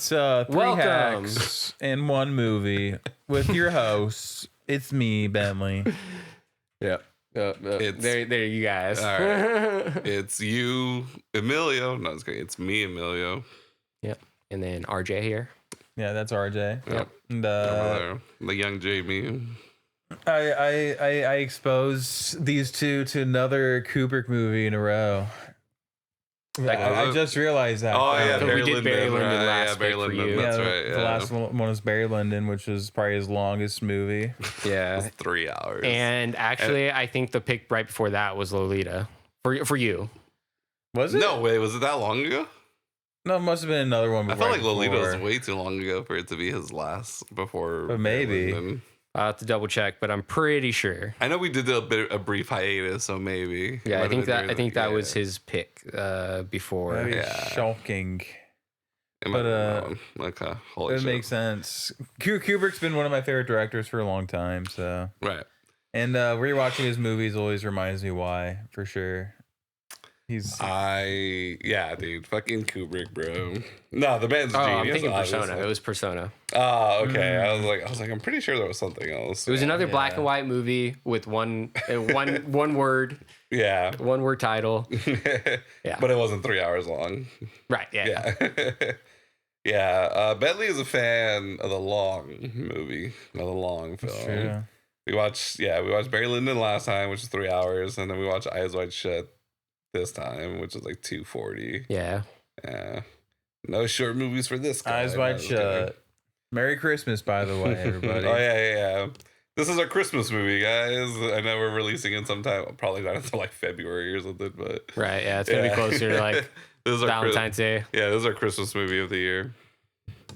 It's three Welcome. hacks in one movie with your hosts. It's me, Bentley. Yep. There you guys. All right. It's you, Emilio. No, it's me, Emilio. Yep. And then RJ here. Yeah, that's RJ. Yep. And Over there, the young Jamie. I expose these two to another Kubrick movie in a row. I just realized that. Oh yeah, So we did Barry Lyndon right? last Yeah, Barry pick for Lyndon. you. That's yeah, right. The last one was Barry Lyndon, which was probably his longest movie. Yeah. It's 3 hours. And actually, I think the pick right before that was Lolita for you. Was it? No, wait, was it that long ago? No, it must have been another one. I felt like before. Lolita was way too long ago for it to be his last before. But maybe. Barry Lyndon. I'll have to double check, but I'm pretty sure. I know we did a brief hiatus, so maybe. Yeah, I think that yeah. was his pick before. That'd be Yeah. shocking. It might but, have been okay. Holy It shit. makes sense. Kubrick's been one of my favorite directors for a long time. So, Right. and rewatching his movies always reminds me why, for sure. He's Yeah, dude, fucking Kubrick, bro. No, the man's Oh, I'm genius. thinking obviously. Persona. It was Persona. Oh, okay. I was like, I'm pretty sure there was something else. It was another Yeah. black and white movie with one word title. Yeah. But it wasn't 3 hours long. Right. Yeah. Yeah. Yeah. Bentley is a fan of the long movie, of the long film. true. We watched Barry Lyndon last time, which is 3 hours, and then we watched Eyes Wide Shut this time, which is like 240. Yeah. Yeah. No short movies for this guy. Eyes Wide No, Shut. Merry Christmas, by the way, everybody. Oh yeah. This is our Christmas movie, guys. I know we're releasing it sometime, probably not until like February or something, but Right. Yeah. It's gonna be closer to like this is our Valentine's Day. Yeah, this is our Christmas movie of the year,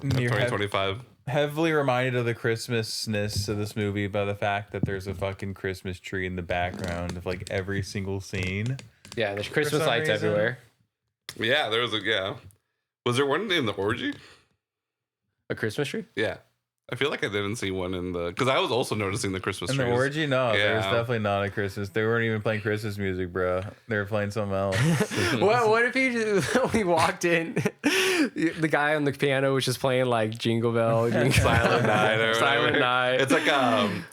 You're 2025. heavily reminded of the Christmasness of this movie by the fact that there's a fucking Christmas tree in the background of like every single scene. Yeah. There's Christmas some lights reason. everywhere. Yeah, there was Was there one in the orgy? A Christmas tree? Yeah. I feel like I didn't see one in the because I was also noticing the Christmas In trees. the orgy, no, there's Yeah. definitely not a Christmas. They weren't even playing Christmas music, bro. They were playing something else. What if he just, when he walked in, the guy on the piano was just playing like Jingle Bell, Silent Night or Silent whatever. Night.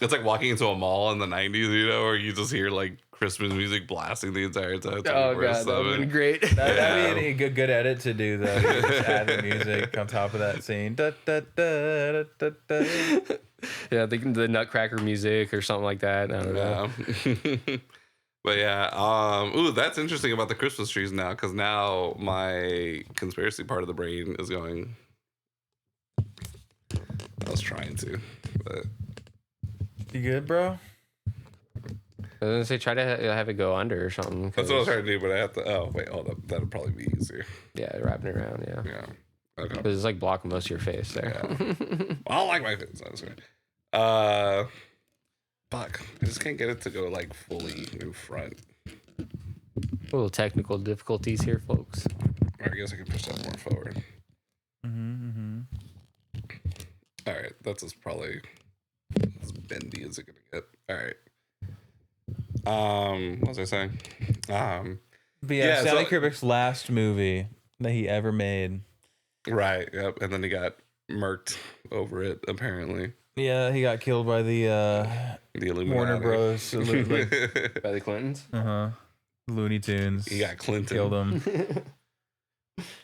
It's like walking into a mall in the 90s, you know, where you just hear like Christmas music blasting the entire time. Oh god, that would have been great. That'd be a good edit to do, though. You just add the music on top of that scene. Da, da, da, da, da, da. Yeah, the Nutcracker music or something like that. I don't know. Yeah. But yeah, ooh, that's interesting about the Christmas trees now, because now my conspiracy part of the brain is going. I was trying to, but You good, bro? I was gonna say try to have it go under or something. that's what I was trying to do. But I have to. Oh wait, that'd probably be easier. Yeah, wrapping it around. Yeah, Yeah. Okay. because it's like blocking most of your face there. I don't like my face. That's right. Fuck. I just can't get it to go like fully in front. Little technical difficulties here, folks. Or I guess I can push that more forward. All right, that's probably as bendy as it gonna get. All right. What was I saying? But Yeah, Stanley so- Kubrick's last movie that he ever made. Right. Yep. And then he got murked over it. Apparently, Yeah, he got killed by the the Illuminati. Warner Bros. Like, By the Clintons. Looney Tunes. He got Clinton. Killed him.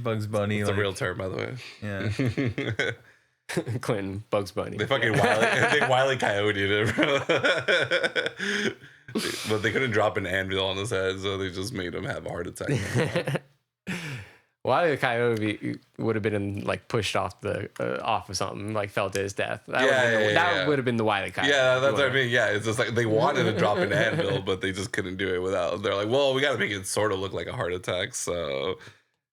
Bugs Bunny. It's a like, real term, by the way. Yeah. Clinton, Bugs Bunny. They fucking Wile E. Coyote it, bro. But they couldn't drop an anvil on his head, so they just made him have a heart attack. Why the Coyote would have been like pushed off off of something, like fell to his death. That would have been the Wile E. Coyote. Yeah, that's what I mean. Yeah, it's just like they wanted to drop an anvil, but they just couldn't do it without. They're like, well, we got to make it sort of look like a heart attack, so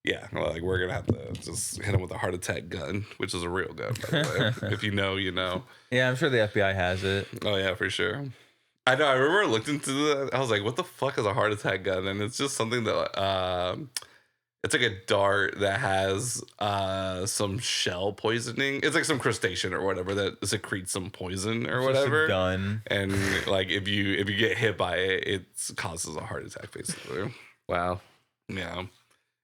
yeah, like we're gonna have to just hit him with a heart attack gun, which is a real gun, by the way. If you know, you know. Yeah, I'm sure the FBI has it. Oh yeah, for sure. I know. I remember I looked into that. I was like, "What the fuck is a heart attack gun?" And it's just something that it's like a dart that has some shell poisoning. It's like some crustacean or whatever that secretes some poison or whatever. Just a gun. And like if you get hit by it, it causes a heart attack basically. Wow. Yeah.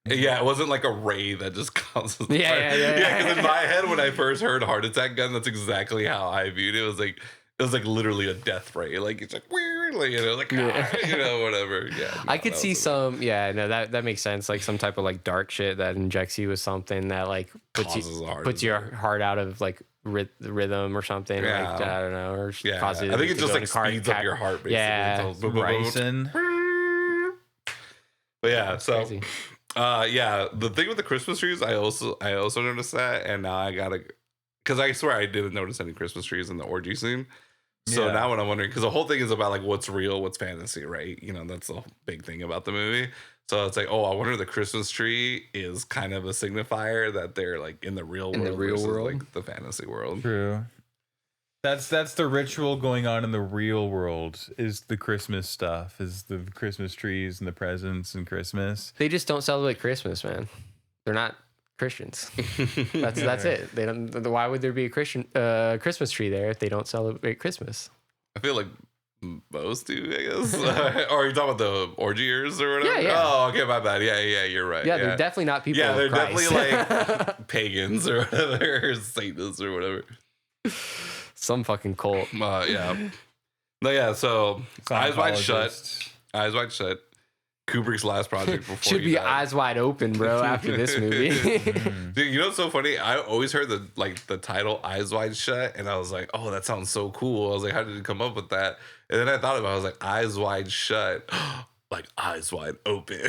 Yeah, it wasn't like a ray that just causes. Yeah. Because in my head, when I first heard heart attack gun, that's exactly how I viewed it. It was like literally a death ray. Like it's like weird, like like whatever. Yeah, no, I could see some. Yeah, no, that makes sense. Like some type of like dark shit that injects you with something that like puts your heart out of like rhythm or something. Yeah. Like I don't know, or causes. I think it just like speeds up your heart. Basically, yeah, racing. But yeah, so. Crazy. The thing with the Christmas trees, I also noticed that, and now I gotta, because I swear I didn't notice any Christmas trees in the orgy scene. So now what I'm wondering, because the whole thing is about like what's real, what's fantasy, right? That's the big thing about the movie. So it's like, oh, I wonder if the Christmas tree is kind of a signifier that they're like in the real world, versus like the fantasy world. True. That's the ritual going on in the real world, is the Christmas stuff, is the Christmas trees and the presents and Christmas. They just don't celebrate Christmas, man. They're not Christians. That's it. They don't. Why would there be a Christmas tree there if they don't celebrate Christmas? I feel like most do, I guess. Or are you talking about the orgiers or whatever? Yeah. Oh, okay, my bad. Yeah, you're right. Yeah, they're definitely not people. Yeah, they're of Christ. definitely like pagans or whatever, or Satanists or whatever. Some fucking cult. Yeah. No, yeah. So Eyes Wide Shut. Eyes Wide Shut. Kubrick's last project before should he be died. eyes wide open, bro. After this movie, Dude, you know what's so funny? I always heard the title Eyes Wide Shut, and I was like, oh, that sounds so cool. I was like, how did you come up with that? And then I thought about it. I was like, Eyes Wide Shut. Like eyes wide open,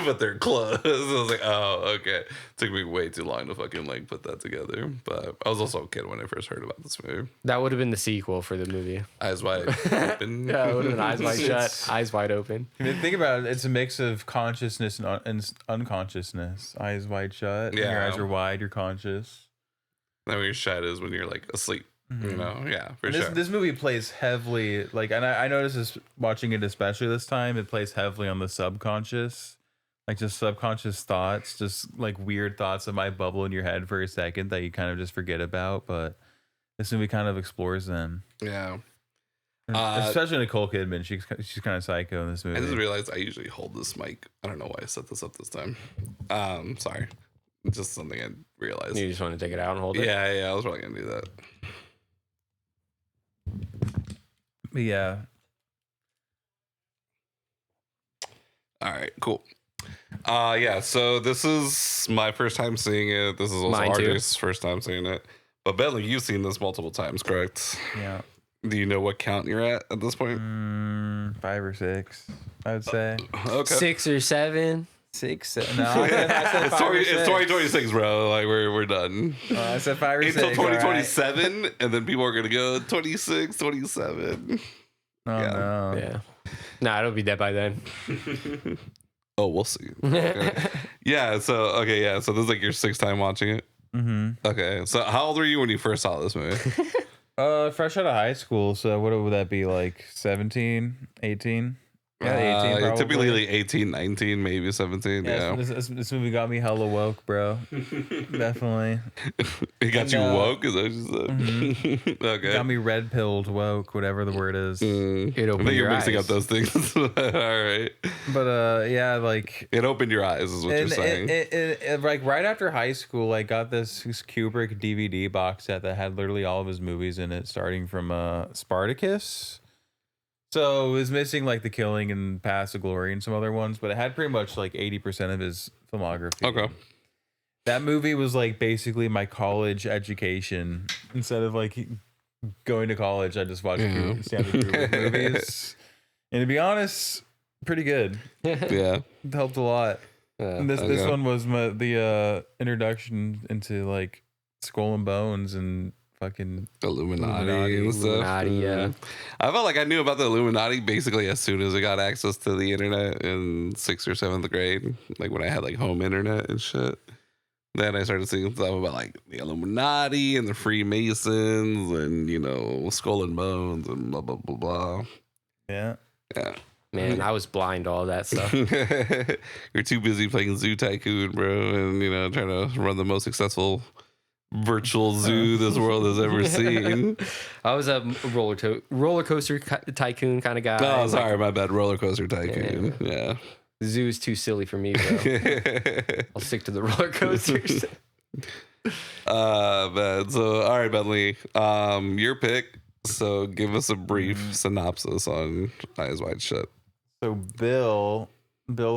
but they're closed. I was like, oh, okay. Took me way too long to fucking like put that together. But I was also a kid when I first heard about this movie. that would have been the sequel for the movie. Eyes Wide Open. Yeah, it would have been eyes wide shut, eyes wide open. I mean, think about it. It's a mix of consciousness and unconsciousness. Eyes wide shut. Yeah. Your eyes are wide. You're conscious. Then when you're shut is when you're like asleep. Yeah, for And sure. This movie plays heavily, like, and I noticed this watching it, especially this time. It plays heavily on the subconscious, like just subconscious thoughts, just like weird thoughts that might bubble in your head for a second that you kind of just forget about. But this movie kind of explores them. Yeah. Especially Nicole Kidman. She's kind of psycho in this movie. I just realized I usually hold this mic. I don't know why I set this up this time. Sorry. Just something I realized. You just want to take it out and hold it? Yeah, I was probably gonna do that. But yeah. All right, cool. Yeah, so this is my first time seeing it. This is also Mine too. RJ's first time seeing it. But Bentley, you've seen this multiple times, correct? Yeah. Do you know what count you're at this point? 5 or 6, I would say. Okay. 6 or 7. 6. No, I said 5 or 6. It's 2026, bro. Like we're done. I said 5 or 6. Until 2027, and then people are gonna go 26, 27. Oh, no. Yeah. Nah, it'll be dead by then. Oh, we'll see. Okay. Yeah. So this is like your 6th time watching it. Mm-hmm. Okay. So how old were you when you first saw this movie? Fresh out of high school. So what would that be, like 17, 18? Yeah, 18 probably. Typically like 18, 19, maybe 17. Yeah. So this movie got me hella woke, bro. Definitely. It got you woke, is that what you said? Mm-hmm. Okay. Got me red pilled woke, whatever the word is. It opened I think your you're mixing eyes. up those things. All right. But yeah, like It opened your eyes, is what you're saying. it like right after high school, I got this Kubrick DVD box set that had literally all of his movies in it, starting from Spartacus. So it was missing like The Killing and Paths of Glory and some other ones, but it had pretty much like 80% of his filmography. Okay. That movie was like basically my college education. Instead of like going to college, I just watched Stanley Kubrick movies. And to be honest, pretty good. Yeah. It helped a lot. And this one was the introduction into like Skull and Bones and fucking Illuminati and stuff. Illuminati, yeah. I felt like I knew about the Illuminati basically as soon as I got access to the internet in 6th or 7th grade, like when I had like home internet and shit. Then I started seeing stuff about like the Illuminati and the Freemasons and Skull and Bones and blah blah blah blah. Yeah. Man, I was blind to all that stuff. You're too busy playing Zoo Tycoon, bro, and trying to run the most successful virtual zoo this world has ever seen. I was a roller coaster tycoon kind of guy. Oh, sorry, my bad. Roller Coaster Tycoon. Yeah. Zoo is too silly for me, bro. I'll stick to the roller coasters. Man. So, all right, Bentley. Your pick. So, give us a brief synopsis on Eyes Wide Shut. So Bill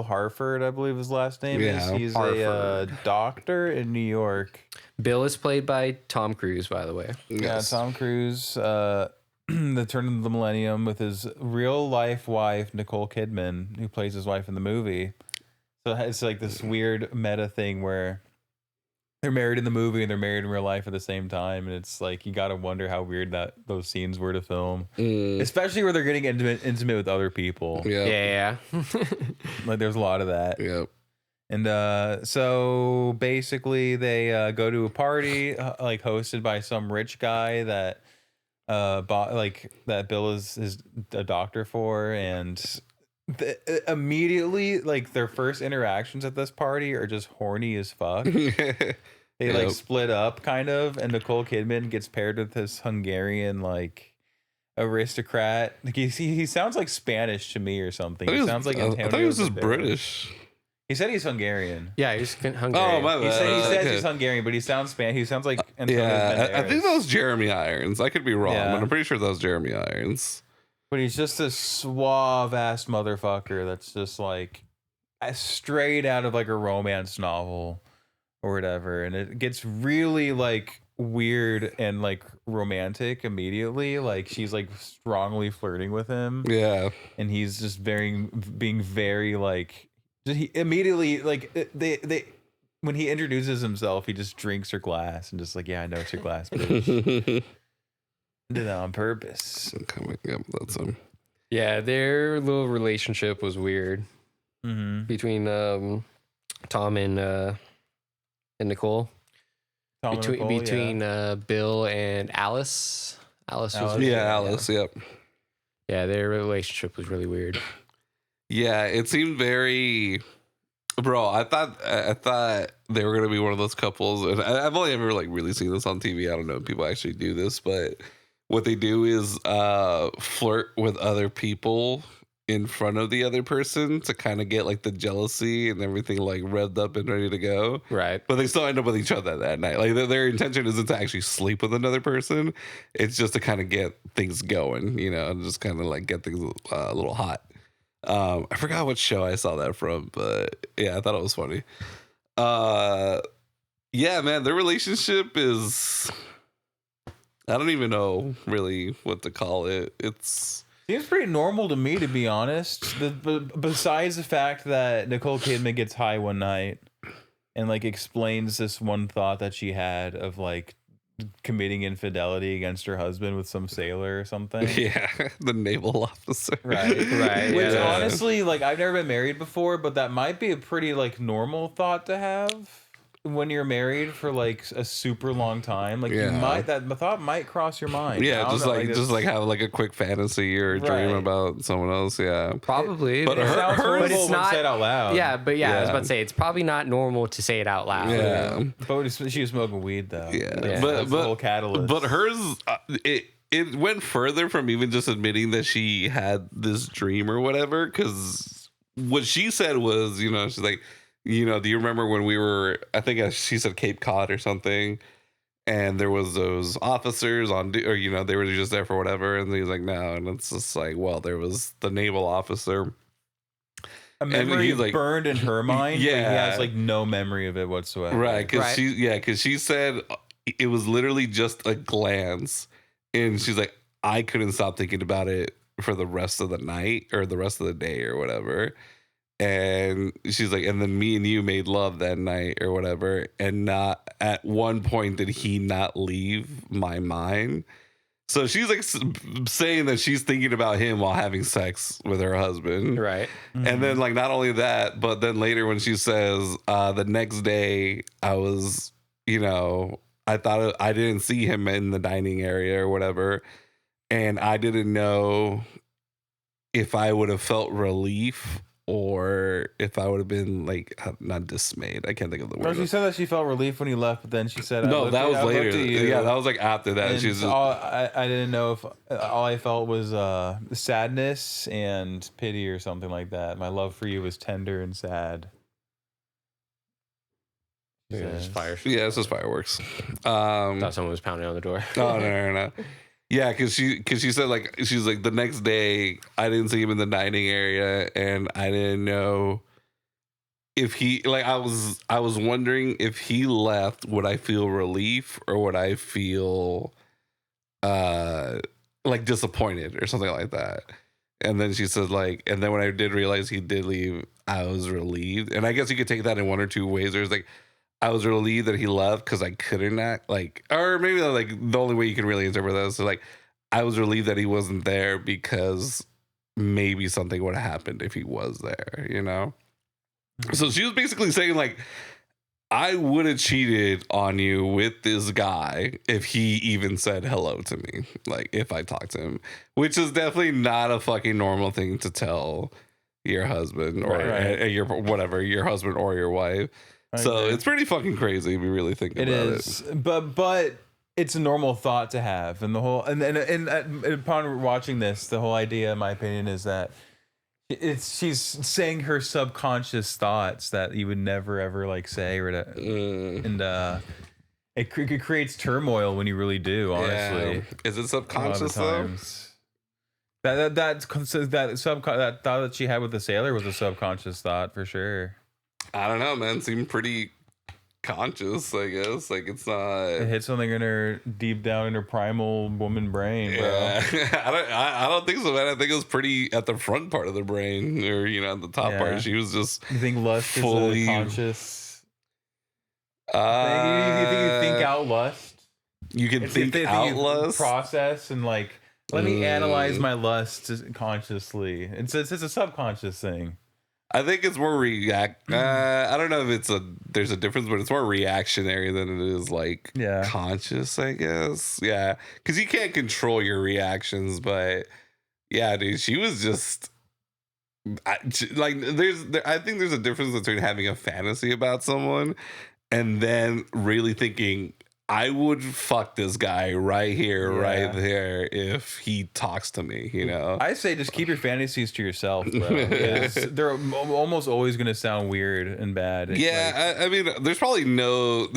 Harford, I believe his last name is. He's a doctor in New York. Bill is played by Tom Cruise, by the way. Yes. Yeah, Tom Cruise, the turn of the millennium, with his real life wife, Nicole Kidman, who plays his wife in the movie. So it's like this weird meta thing where they're married in the movie and they're married in real life at the same time, and it's like you gotta wonder how weird that those scenes were to film, especially where they're getting intimate with other people. Yeah. Like there's a lot of that. Yep. And so basically they go to a party like hosted by some rich guy that that Bill is a doctor for, and immediately like their first interactions at this party are just horny as fuck. They like split up kind of, and Nicole Kidman gets paired with this Hungarian like aristocrat. Like he sounds like Spanish to me or something. He sounds like Antonio. I thought he was just British. He said he's Hungarian. Yeah, he's Hungarian. Oh, my bad. He says he's Hungarian, but he sounds Spanish. He sounds like Antonio. I think that was Jeremy Irons. I could be wrong, but I'm pretty sure that was Jeremy Irons. But he's just a suave ass motherfucker that's just like straight out of like a romance novel or whatever, and it gets really like weird and like romantic immediately. Like she's like strongly flirting with him. Yeah, and he's just being very like he immediately like they when he introduces himself, he just drinks her glass and just like, yeah, I know it's your glass, bitch. Did that on purpose. Yeah, their little relationship was weird between Tom and Nicole. Between Bill and Alice. Alice was Alice. Yep. Yeah, their relationship was really weird. Yeah, it seemed very. Bro, I thought they were gonna be one of those couples, and I've only ever like really seen this on TV. I don't know if people actually do this, but what they do is flirt with other people in front of the other person to kind of get like the jealousy and everything like revved up and ready to go. Right. But they still end up with each other that night. Like their intention isn't to actually sleep with another person. It's just to kind of get things going, you know, and just kind of like get things a little hot. I forgot what show I saw that from, but yeah, I thought it was funny. Yeah, man, their relationship is, I don't even know really what to call it. Seems pretty normal to me, to be honest. Besides the fact that Nicole Kidman gets high one night and like explains this one thought that she had of like committing infidelity against her husband with some sailor or something. Yeah, the naval officer. Right. Which honestly, like, I've never been married before, but that might be a pretty like normal thought to have when you're married for like a super long time. Like you might, that thought might cross your mind. Yeah, just have like a quick fantasy or dream about someone else. Yeah, probably. But but it's not said out loud. Yeah, but I was about to say it's probably not normal to say it out loud. Yeah, but she was smoking weed though. Yeah, but the whole catalyst. But hers, it went further from even just admitting that she had this dream or whatever. Because what she said was, you know, she's like, you know, do you remember when we were, I think she said Cape Cod or something, and there was those officers on, or, you know, they were just there for whatever, and he's like, no, and it's just like, well, there was the naval officer. A memory like, burned in her mind. Yeah. He has like no memory of it whatsoever. Right, because she said it was literally just a glance, and she's like, I couldn't stop thinking about it for the rest of the night or the rest of the day or whatever. And she's like, and then me and you made love that night or whatever. And not at one point did he not leave my mind. So she's like saying that she's thinking about him while having sex with her husband. Right. Mm-hmm. And then like, not only that, but then later when she says the next day I was, you know, I thought I didn't see him in the dining area or whatever. And I didn't know if I would have felt relief or if I would have been like not dismayed. I can't think of the word. No, she said that she felt relief when he left, but then she said, no, that was later. Yeah, that was like after that. And She's just, I didn't know if all I felt was sadness and pity or something like that. My love for you was tender and sad. Just fire. Yeah, it's just fireworks. Thought someone was pounding on the door. Oh no. Yeah, because she said like she's like the next day I didn't see him in the dining area and I didn't know if he like I was wondering if he left, would I feel relief or would I feel like disappointed or something like that. And then she said like, and then when I did realize he did leave, I was relieved. And I guess you could take that in one or two ways. There's like, I was relieved that he left because I couldn't act like, or maybe like the only way you can really interpret that is like, I was relieved that he wasn't there because maybe something would have happened if he was there, you know? So she was basically saying like, I would have cheated on you with this guy if he even said hello to me, like if I talked to him, which is definitely not a fucking normal thing to tell your husband or your whatever, your husband or your wife. So it's pretty fucking crazy if you really think about it. It is, but it's a normal thought to have, and the whole and upon watching this, the whole idea, in my opinion, is that she's saying her subconscious thoughts that you would never ever like say, or and it creates turmoil when you really do. Honestly, yeah. Is it subconscious though? That thought that she had with the sailor was a subconscious thought for sure. I don't know, man. Seemed pretty conscious, I guess. Like it's not. It hit something in her deep down in her primal woman brain, bro. Yeah. I don't think so, man. I think it was pretty at the front part of the brain, or at the top part. She was just. You think lust fully is a conscious? You think out lust? You can think out lust. Process and like, let me analyze my lust consciously. It's a subconscious thing. I think it's more I don't know if there's a difference, but it's more reactionary than it is like conscious, I guess. Yeah, because you can't control your reactions, but yeah, dude, she was just I think there's a difference between having a fantasy about someone and then really thinking, I would fuck this guy right here, right there, if he talks to me, I say just keep your fantasies to yourself, bro. Because they're almost always going to sound weird and bad. Yeah, I mean, there's probably no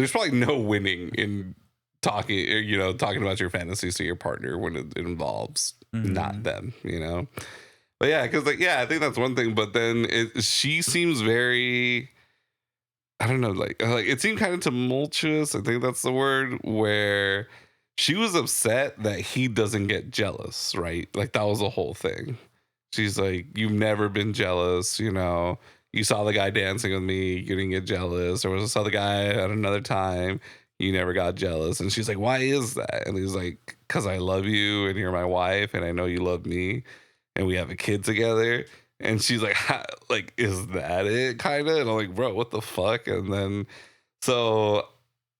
winning in talking about your fantasies to your partner when it involves not them, But yeah, because I think that's one thing. But then she seems very. I don't know, like it seemed kind of tumultuous. I think that's the word, where she was upset that he doesn't get jealous, right? Like that was the whole thing. She's like, you've never been jealous, you saw the guy dancing with me, you didn't get jealous, or saw the guy at another time, you never got jealous. And she's like, why is that? And he's like, because I love you and you're my wife and I know you love me and we have a kid together. And she's like, is that it? Kind of. And I'm like, bro, what the fuck? And then, so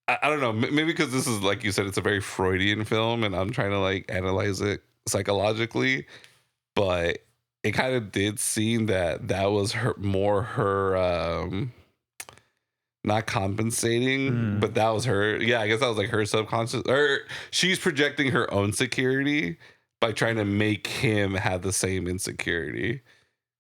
I don't know. Maybe because this is, like you said, it's a very Freudian film and I'm trying to like analyze it psychologically. But it kind of did seem that was her not compensating, but that was her. Yeah, I guess that was like her subconscious, or she's projecting her own security by trying to make him have the same insecurity.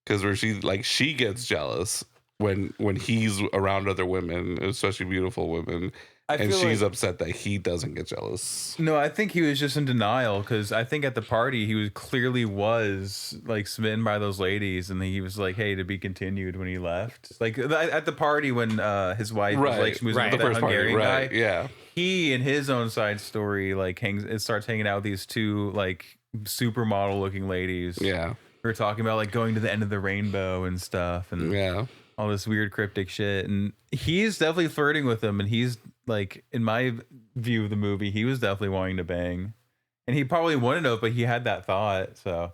Because where she gets jealous when he's around other women, especially beautiful women, and she's upset that he doesn't get jealous. No, I think he was just in denial because I think at the party he was clearly like smitten by those ladies, and he was like, "Hey, to be continued" when he left. Like at the party when his wife was like schmoozing with that Hungarian guy. Yeah, he in his own side story starts hanging out with these two like supermodel looking ladies. Yeah. We were talking about like going to the end of the rainbow and stuff and all this weird cryptic shit. And he's definitely flirting with them. And he's like, in my view of the movie, he was definitely wanting to bang. And he probably wouldn't have, but he had that thought. So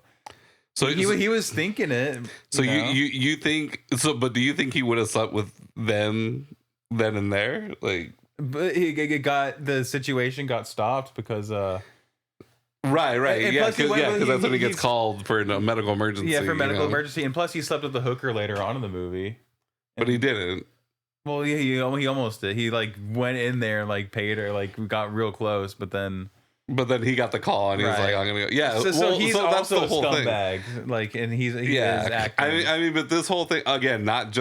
he was thinking it. So you think so? But do you think he would have slept with them then and there? Like, but the situation got stopped because Right. And Yeah, plus he went- because that's when he gets he's- called for a medical emergency. Yeah, for medical you know? emergency, and plus he slept with the hooker later on in the movie. But he didn't. Well, yeah, he almost did. He like went in there and like paid her, like got real close, but then he got the call and he was Right. like, "I'm gonna go." Yeah, so he's that's also the a whole thing. scumbag. Like, and he is acting. I mean, but this whole thing again, not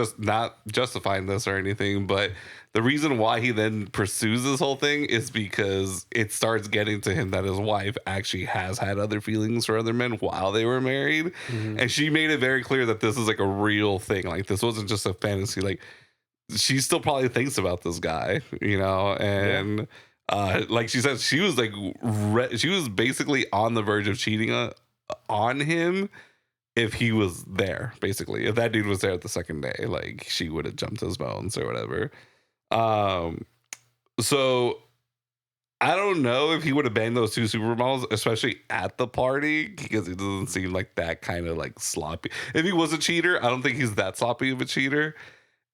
justifying this or anything, but the reason why he then pursues this whole thing is because it starts getting to him that his wife actually has had other feelings for other men while they were married, and she made it very clear that this is like a real thing. Like, this wasn't just a fantasy. Like, she still probably thinks about this guy, you know, and. Like she said, she was like she was basically on the verge of cheating on him if he was there. Basically, if that dude was there at the second day, like, she would have jumped his bones or whatever. So I don't know if he would have banged those two supermodels, especially at the party, because it doesn't seem like that kind of like sloppy. If he was a cheater, I don't think he's that sloppy of a cheater.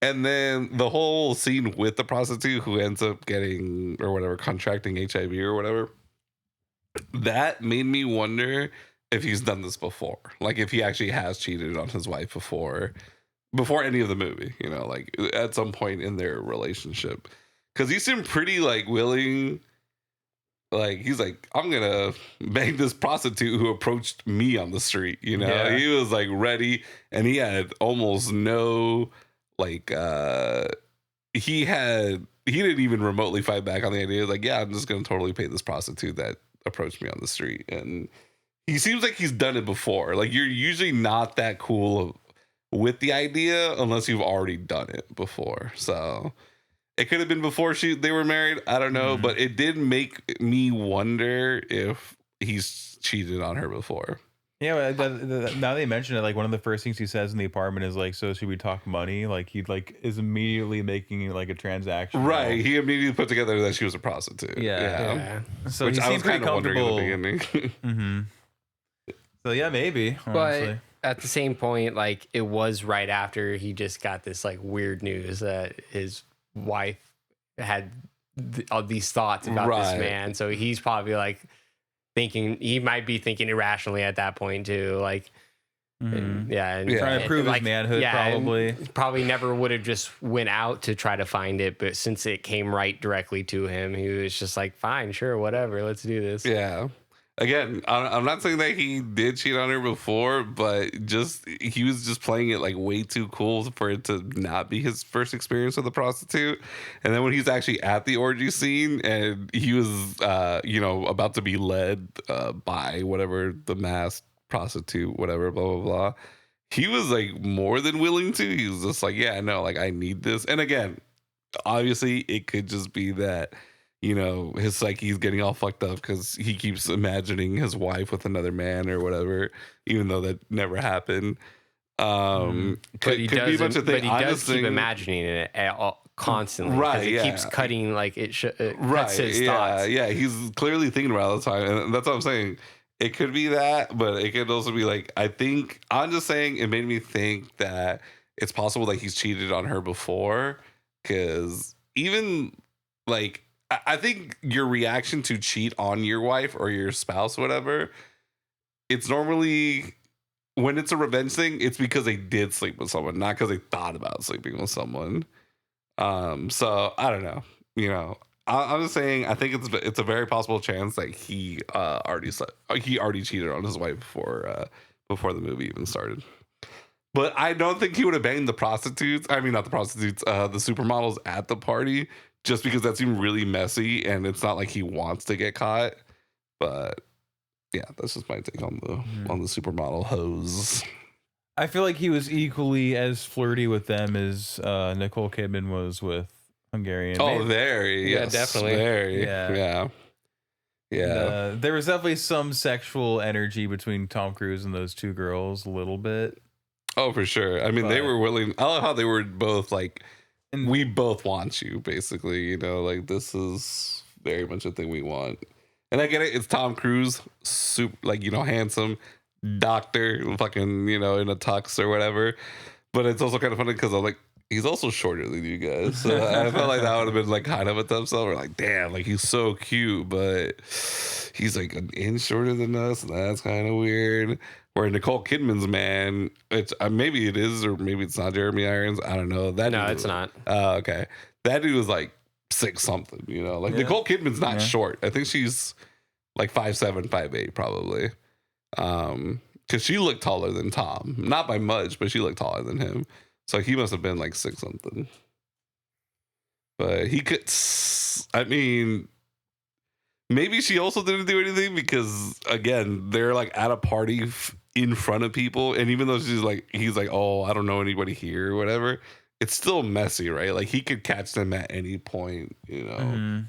And then the whole scene with the prostitute who ends up getting or whatever, contracting HIV or whatever, that made me wonder if he's done this before. Like, if he actually has cheated on his wife before any of the movie, you know, like at some point in their relationship. Because he seemed pretty like willing. Like, he's like, I'm gonna bang this prostitute who approached me on the street, you know. Yeah. He was like ready, and he had almost no like he didn't even remotely fight back on the idea. Like, yeah, I'm just gonna totally pay this prostitute that approached me on the street. And he seems like he's done it before. Like, you're usually not that cool with the idea unless you've already done it before. So it could have been before they were married. I don't know, but it did make me wonder if he's cheated on her before. Yeah, now they mention it, like one of the first things he says in the apartment is like, "So should we talk money?" Like, he like is immediately making like a transaction. Right. He immediately put together that she was a prostitute. Yeah. So Which he I was seemed pretty kind of wondering comfortable. in the beginning. So yeah, maybe. Honestly. But at the same point, like, it was right after he just got this like weird news that his wife had all these thoughts about this man. So he's probably like he might be thinking irrationally at that point too. Like, and trying to prove his manhood, probably never would have just went out to try to find it, but since it came right directly to him, he was just like, fine, sure, whatever, let's do this. Yeah. Again, I'm not saying that he did cheat on her before, but he was just playing it like way too cool for it to not be his first experience with a prostitute. And then when he's actually at the orgy scene and he was, about to be led by whatever the masked prostitute, whatever, blah, blah, blah, he was like more than willing to. He was just like, yeah, no, like, I need this. And again, obviously it could just be that, you know, his psyche's getting all fucked up because he keeps imagining his wife with another man or whatever, even though that never happened. But he does keep imagining it constantly. Right. It keeps cutting, like, it cuts his thoughts. Yeah. He's clearly thinking about it all the time. And that's what I'm saying. It could be that, but it could also be like, I'm just saying it made me think that it's possible that he's cheated on her before. Because even like, I think your reaction to cheat on your wife or your spouse, whatever, it's normally when it's a revenge thing, it's because they did sleep with someone, not because they thought about sleeping with someone. So I don't know. You know, I'm just saying I think it's a very possible chance that he already cheated on his wife before the movie even started. But I don't think he would have banged the prostitutes. I mean, not the prostitutes, the supermodels at the party. Just because that seemed really messy, and it's not like he wants to get caught. But yeah, that's just my take on the supermodel hoes. I feel like he was equally as flirty with them as Nicole Kidman was with Hungarian. Oh, very, yes, definitely, very, yeah. There was definitely some sexual energy between Tom Cruise and those two girls, a little bit. Oh, for sure. I mean, they were willing. I love how they were both like. And we both want you, basically, you know, like, this is very much a thing we want. And I get it. It's Tom Cruise, super, like, you know, handsome doctor, fucking, you know, in a tux or whatever. But it's also kind of funny because I'm like, he's also shorter than you guys. So I felt like that would have been like kind of a tough sell. We're like, damn, like, he's so cute, but he's like an inch shorter than us, and that's kind of weird. Where Nicole Kidman's man, it's maybe it is or maybe it's not Jeremy Irons. I don't know. That No, dude it's not. Okay, that dude was like 6 something. You know, like Nicole Kidman's not short. I think she's like 5'7", 5'8", probably. Because she looked taller than Tom, not by much, but she looked taller than him. So he must have been like 6 something. But he could. I mean, maybe she also didn't do anything because again, they're like at a party in front of people, and even though he's like, oh, I don't know anybody here or whatever, it's still messy, right? Like he could catch them at any point, you know,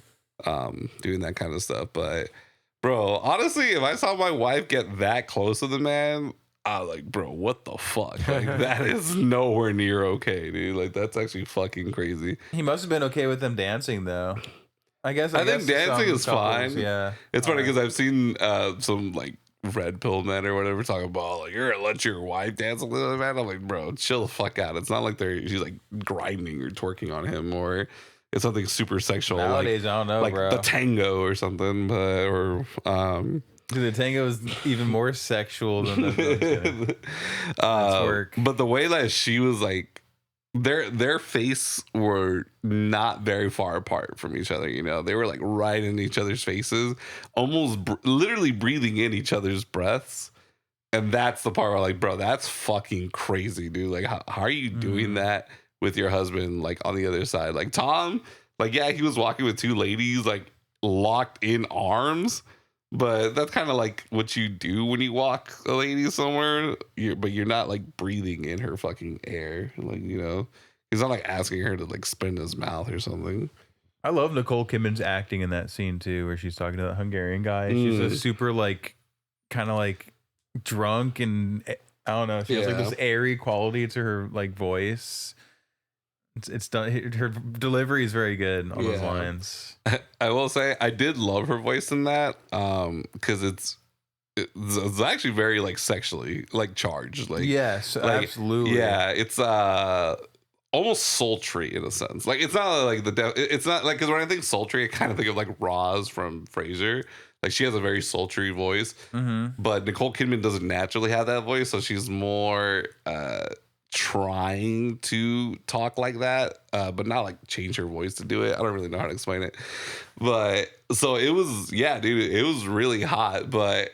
doing that kind of stuff. But bro, honestly, if I saw my wife get that close to the man, I was like, bro, what the fuck? Like that is nowhere near okay, dude. Like that's actually fucking crazy. He must have been okay with them dancing though. I think dancing is fine. Yeah, it's funny because I've seen some like red pill men or whatever talking about like you're gonna let your wife dance with the man. I'm like, bro, chill the fuck out. It's not like she's like grinding or twerking on him or it's something super sexual. Nowadays, like, I don't know, like bro. the tango or something, Dude, the tango is even more sexual than the twerk. But the way that she was like, their face were not very far apart from each other. You know, they were like right in each other's faces, almost literally breathing in each other's breaths. And that's the part where like, bro, that's fucking crazy, dude. Like, how are you doing that with your husband? Like on the other side, like Tom, like, yeah, he was walking with 2 ladies, like locked in arms. But that's kind of like what you do when you walk a lady somewhere, but you're not like breathing in her fucking air. Like, you know, he's not like asking her to like spin his mouth or something. I love Nicole Kidman's acting in that scene too, where she's talking to the Hungarian guy. She's a super like, kind of like drunk and I don't know. She has like this airy quality to her like voice. It's done. Her delivery is very good on those lines. I will say I did love her voice in that because it's actually very like sexually like charged. Like yes, like, absolutely. Yeah, it's almost sultry in a sense. Like it's not like it's not like because when I think sultry, I kind of think of like Roz from Frasier. Like she has a very sultry voice, but Nicole Kidman doesn't naturally have that voice, so she's more trying to talk like that, but not like change her voice to do it. I don't really know how to explain it, but so it was, yeah, dude, it was really hot. But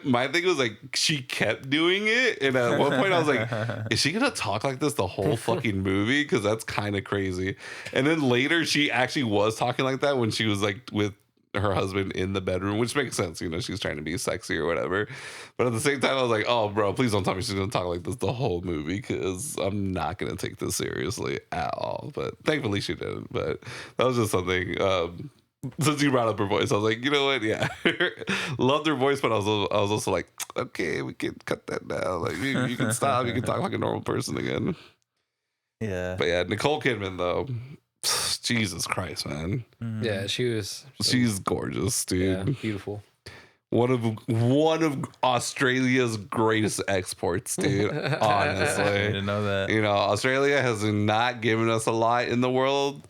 my thing was like she kept doing it, and at one point I was like, is she gonna talk like this the whole fucking movie? Because that's kind of crazy. And then later she actually was talking like that when she was like with her husband in the bedroom, which makes sense, you know, she's trying to be sexy or whatever. But at the same time I was like, oh bro, please don't tell me she's gonna talk like this the whole movie, because I'm not gonna take this seriously at all. But thankfully she didn't. But that was just something, since you brought up her voice, I was like, you know what, yeah. Loved her voice, but I was also like, okay, we can cut that down, like you can stop, you can talk like a normal person again. Yeah. But yeah, Nicole Kidman though, Jesus Christ, man. Yeah, she's gorgeous, dude. Yeah, beautiful. One of Australia's greatest exports, dude. Honestly, I didn't know that. You know, Australia has not given us a lot in the world.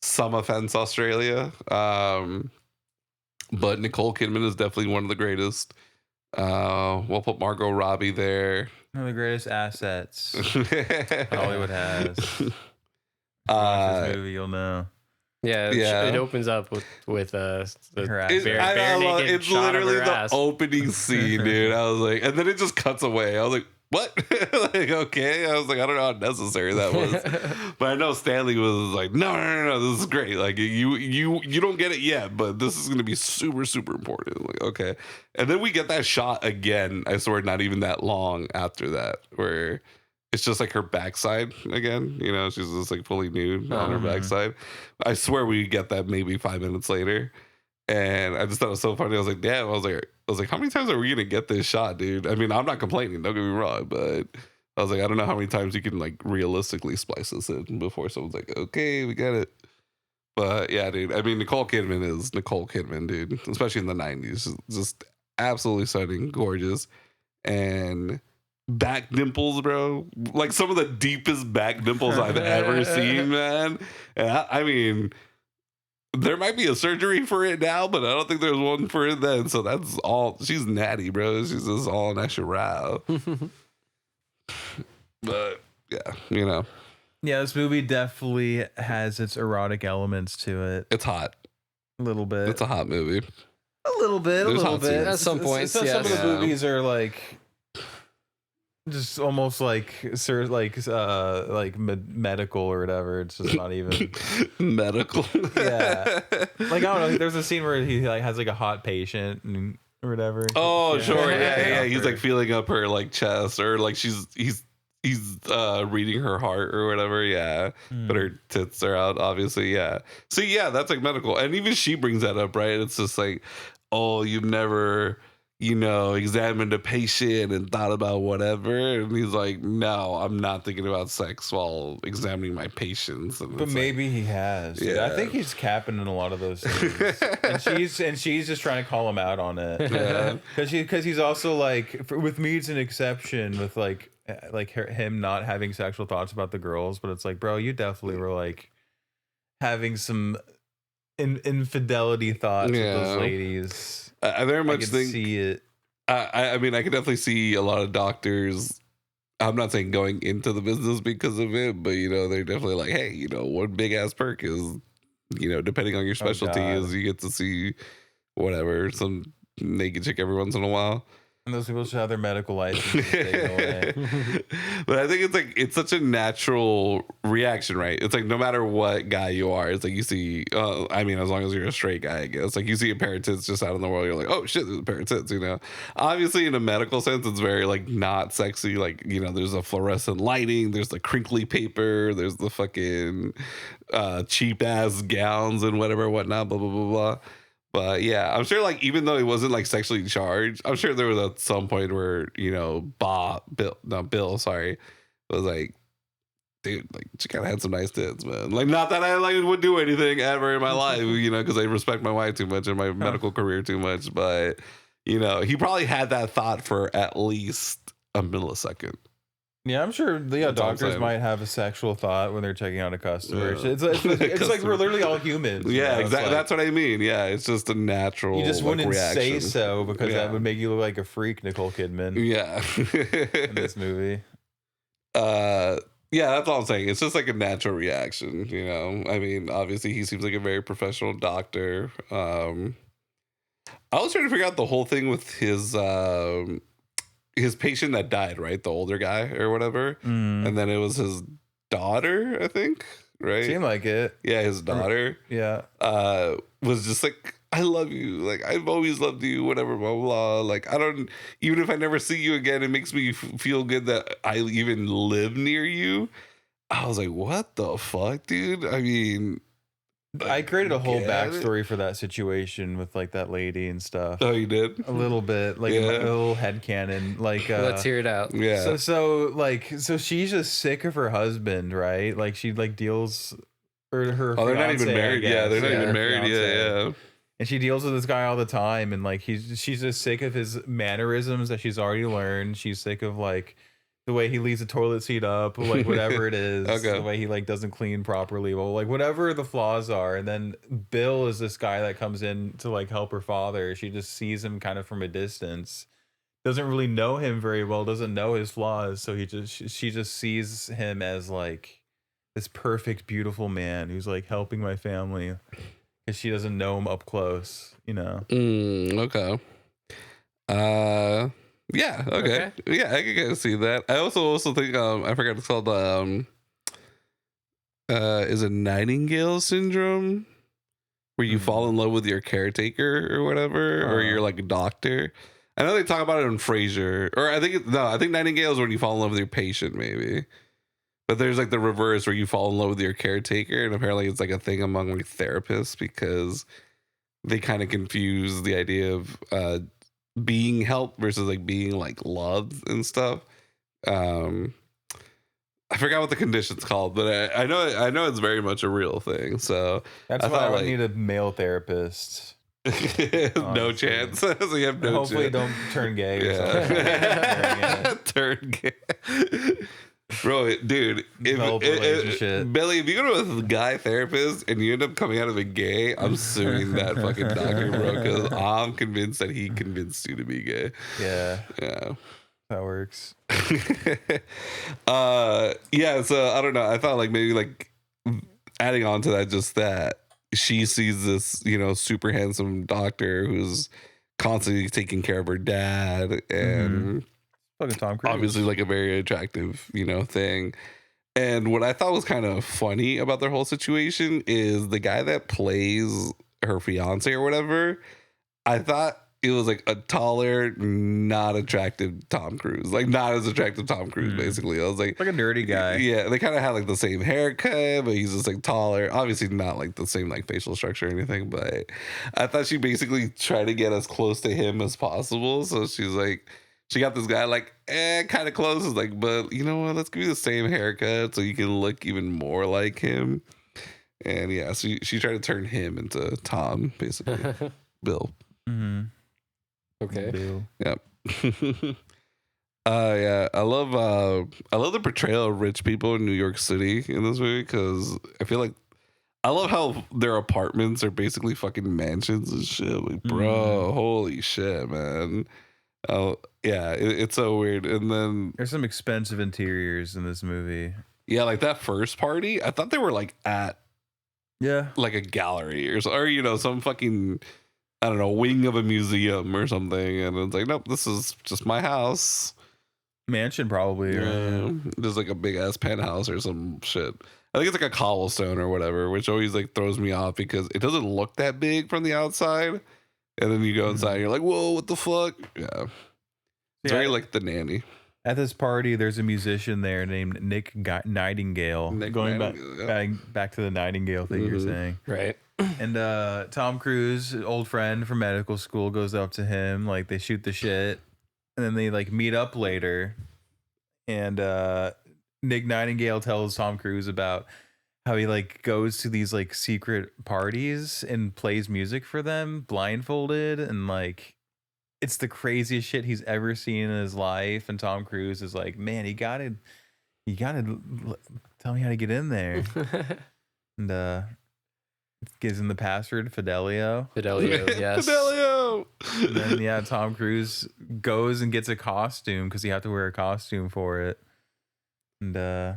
Some offense, Australia. But Nicole Kidman is definitely one of the greatest. We'll put Margot Robbie there. One of the greatest assets Hollywood has. Watch this movie, you'll know. Yeah, it opens up with the her ass. bare naked it's shot literally of her the ass. opening scene, dude. I was like, and then it just cuts away. I was like, what? Like, okay. I was like, I don't know how necessary that was. But I know Stanley was like, no, this is great. Like you don't get it yet, but this is gonna be super, super important. Like, okay. And then we get that shot again, I swear, not even that long after that, where it's just like her backside again. You know, she's just like fully nude on her backside. I swear we get that maybe 5 minutes later. And I just thought it was so funny. I was like, damn. I was like, how many times are we gonna get this shot, dude? I mean, I'm not complaining, don't get me wrong, but I was like, I don't know how many times you can like realistically splice this in before someone's like, okay, we got it. But yeah, dude. I mean, Nicole Kidman is Nicole Kidman, dude. Especially in the 90s. Just absolutely stunning, gorgeous. And back dimples, bro. Like some of the deepest back dimples I've ever seen, man. And I mean, there might be a surgery for it now, but I don't think there's one for it then. So that's all. She's natty, bro. She's just all natural. But yeah, you know. Yeah, this movie definitely has its erotic elements to it. It's hot. A little bit. It's a hot movie. A little bit. There's a little hot bit. scenes. At some points, Some of the yes. movies are like just almost like medical or whatever. It's just not even medical. Yeah. Like, I don't know. There's a scene where he like has like a hot patient and or whatever. Oh, Yeah. sure. Yeah. He's Her. like feeling up her like chest, or like he's reading her heart or whatever. Yeah. But her tits are out, obviously. Yeah. So yeah, that's like medical. And even she brings that up, right? It's just like, oh, you've never, examined a patient and thought about whatever. And he's like, no, I'm not thinking about sex while examining my patients. And But maybe he has. Yeah. I think he's capping in a lot of those things. and she's just trying to call him out on it. Yeah. Because he's also like, with me, it's an exception with like him not having sexual thoughts about the girls. But it's like, bro, you definitely were like having some infidelity thoughts with those ladies. I very much think see it. I mean, I could definitely see a lot of doctors. I'm not saying going into the business because of it, but they're definitely like, hey, one big ass perk is, depending on your specialty, is you get to see whatever, some naked chick every once in a while. And those people should have their medical license taken away. But I think it's such a natural reaction, right? It's like no matter what guy you are, it's like you see, I mean, as long as you're a straight guy, I guess, like you see a pair of tits just out in the world, you're like, oh shit, there's a pair of tits, Obviously, in a medical sense, it's very like not sexy. Like, there's a fluorescent lighting, there's the crinkly paper, there's the fucking cheap ass gowns and whatnot, blah, blah, blah, blah. But yeah, I'm sure like even though he wasn't like sexually charged, I'm sure there was at some point where, Bill was like, dude, like she kind of had some nice tits, man. Like not that I like would do anything ever in my life, because I respect my wife too much and my medical career too much. But, he probably had that thought for at least a millisecond. Yeah, I'm sure doctors might have a sexual thought when they're checking out a customer. Yeah. It's like we're literally all humans. Yeah, exactly. Like, that's what I mean. Yeah, it's just a natural. You just wouldn't reaction. say so because that would make you look like a freak, Nicole Kidman. Yeah, in this movie. Yeah, that's all I'm saying. It's just like a natural reaction. I mean, obviously he seems like a very professional doctor. I was trying to figure out the whole thing with his patient that died, right? The older guy or whatever. And then it was his daughter, I think, right? Seemed like it. Yeah, his daughter. Yeah. Was just like, I love you. Like, I've always loved you, whatever, blah, blah. Like, even if I never see you again, it makes me feel good that I even live near you. I was like, what the fuck, dude? I mean, I created a whole backstory for that situation with like that lady and stuff. Oh, you did? A little bit, like a little headcanon. Like, let's hear it out. Yeah. So she's just sick of her husband, right? Like she like deals, or her. Oh, they're not even married. Yeah, they're not even married. Yeah. And she deals with this guy all the time, and like she's just sick of his mannerisms that she's already learned. She's sick of like the way he leaves the toilet seat up, like whatever it is, the way he like doesn't clean properly, well, like whatever the flaws are. And then Bill is this guy that comes in to like help her father. She just sees him kind of from a distance, doesn't really know him very well, doesn't know his flaws, so she just sees him as like this perfect, beautiful man who's like helping my family because she doesn't know him up close, Okay. Yeah. Okay. Yeah, I can kind of see that. I also think I forgot it's called is it Nightingale syndrome, where you fall in love with your caretaker or whatever, or you're like a doctor. I know they talk about it in Frasier, or I think Nightingale is when you fall in love with your patient, maybe. But there's like the reverse where you fall in love with your caretaker, and apparently it's like a thing among like therapists because they kind of confuse the idea of being helped versus like being like loved and stuff. I forgot what the condition's called, but I know it's very much a real thing. So that's why I would need a male therapist. No chance. So you have no hopefully chance. Don't turn gay or something. Turn gay. Bro, dude, Develop a relationship. Billy, if you go to a guy therapist and you end up coming out of a gay, I'm suing that fucking doctor, bro, because I'm convinced that he convinced you to be gay. Yeah, Yeah. that works. Yeah, so I don't know. I thought like maybe like adding on to that, just that she sees this, you know, super handsome doctor who's constantly taking care of her dad and Fucking Tom Cruise. obviously like a very attractive, you know, thing. And what I thought was kind of funny about their whole situation is the guy that plays her fiance or whatever, I thought it was like a taller, not attractive Tom Cruise. Like not as attractive Tom Cruise, basically. I was like a nerdy guy. Yeah, they kind of had like the same haircut, but he's just like taller. Obviously not like the same like facial structure or anything, but I thought she basically tried to get as close to him as possible. So she's like, she got this guy like, kind of close. It's like, but you know what? Let's give you the same haircut so you can look even more like him. And yeah, so she tried to turn him into Tom, basically. Bill. Mm-hmm. Okay. Bill. Yep. Yeah, I love the portrayal of rich people in New York City in this movie because I feel like I love how their apartments are basically fucking mansions and shit. Like, bro, holy shit, man. Oh yeah, it's so weird. And then There's some expensive interiors in this movie. yeah, like that first party, I thought they were like at like a gallery or you know, some fucking, I don't know, wing of a museum or something. And it's like, nope, this is just my house. Mansion probably. Yeah, there's like a big ass penthouse or some shit. I think it's like a cobblestone or whatever, which always like throws me off because it doesn't look that big from the outside. And then you go inside and you're like, whoa, what the fuck? Yeah. It's very like The Nanny. At this party, there's a musician there named Nick Nightingale. Going back to the Nightingale thing you're saying. Right. And Tom Cruise, old friend from medical school, goes up to him. Like, they shoot the shit. And then they, like, meet up later. And Nick Nightingale tells Tom Cruise about how he, like, goes to these, like, secret parties and plays music for them blindfolded. And, like, it's the craziest shit he's ever seen in his life. And Tom Cruise is like, man, you gotta tell me how to get in there. And gives him the password, Fidelio. Yes. Fidelio. And then yeah, Tom Cruise goes and gets a costume because you have to wear a costume for it. And the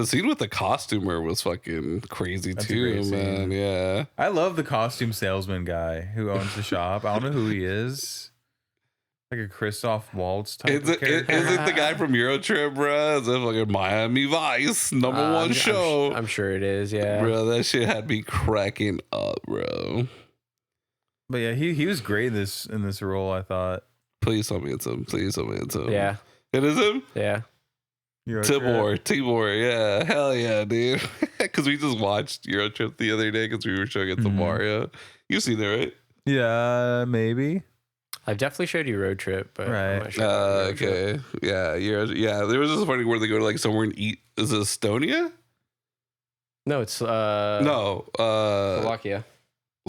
scene with the costumer was fucking crazy too, man. Yeah. I love the costume salesman guy who owns the shop. I don't know who he is. Like a Christoph Waltz type of character. Is it the guy from Eurotrip, bro? Is it like a Miami Vice #1 show? I'm sure it is, yeah. Bro, that shit had me cracking up, bro. But yeah, he was great in this role, I thought. Please tell me it's him. Please tell me it's him. Yeah. It is him? Yeah. Tibor, yeah. Hell yeah, dude. Because we just watched Eurotrip the other day because we were showing it to Mario. You've seen it, right? Yeah, maybe. I've definitely showed you Road Trip, but right. I'm not sure Okay. Yeah, yeah. There was this funny where they go to like somewhere and eat. Is it Estonia? No, it's Slovakia.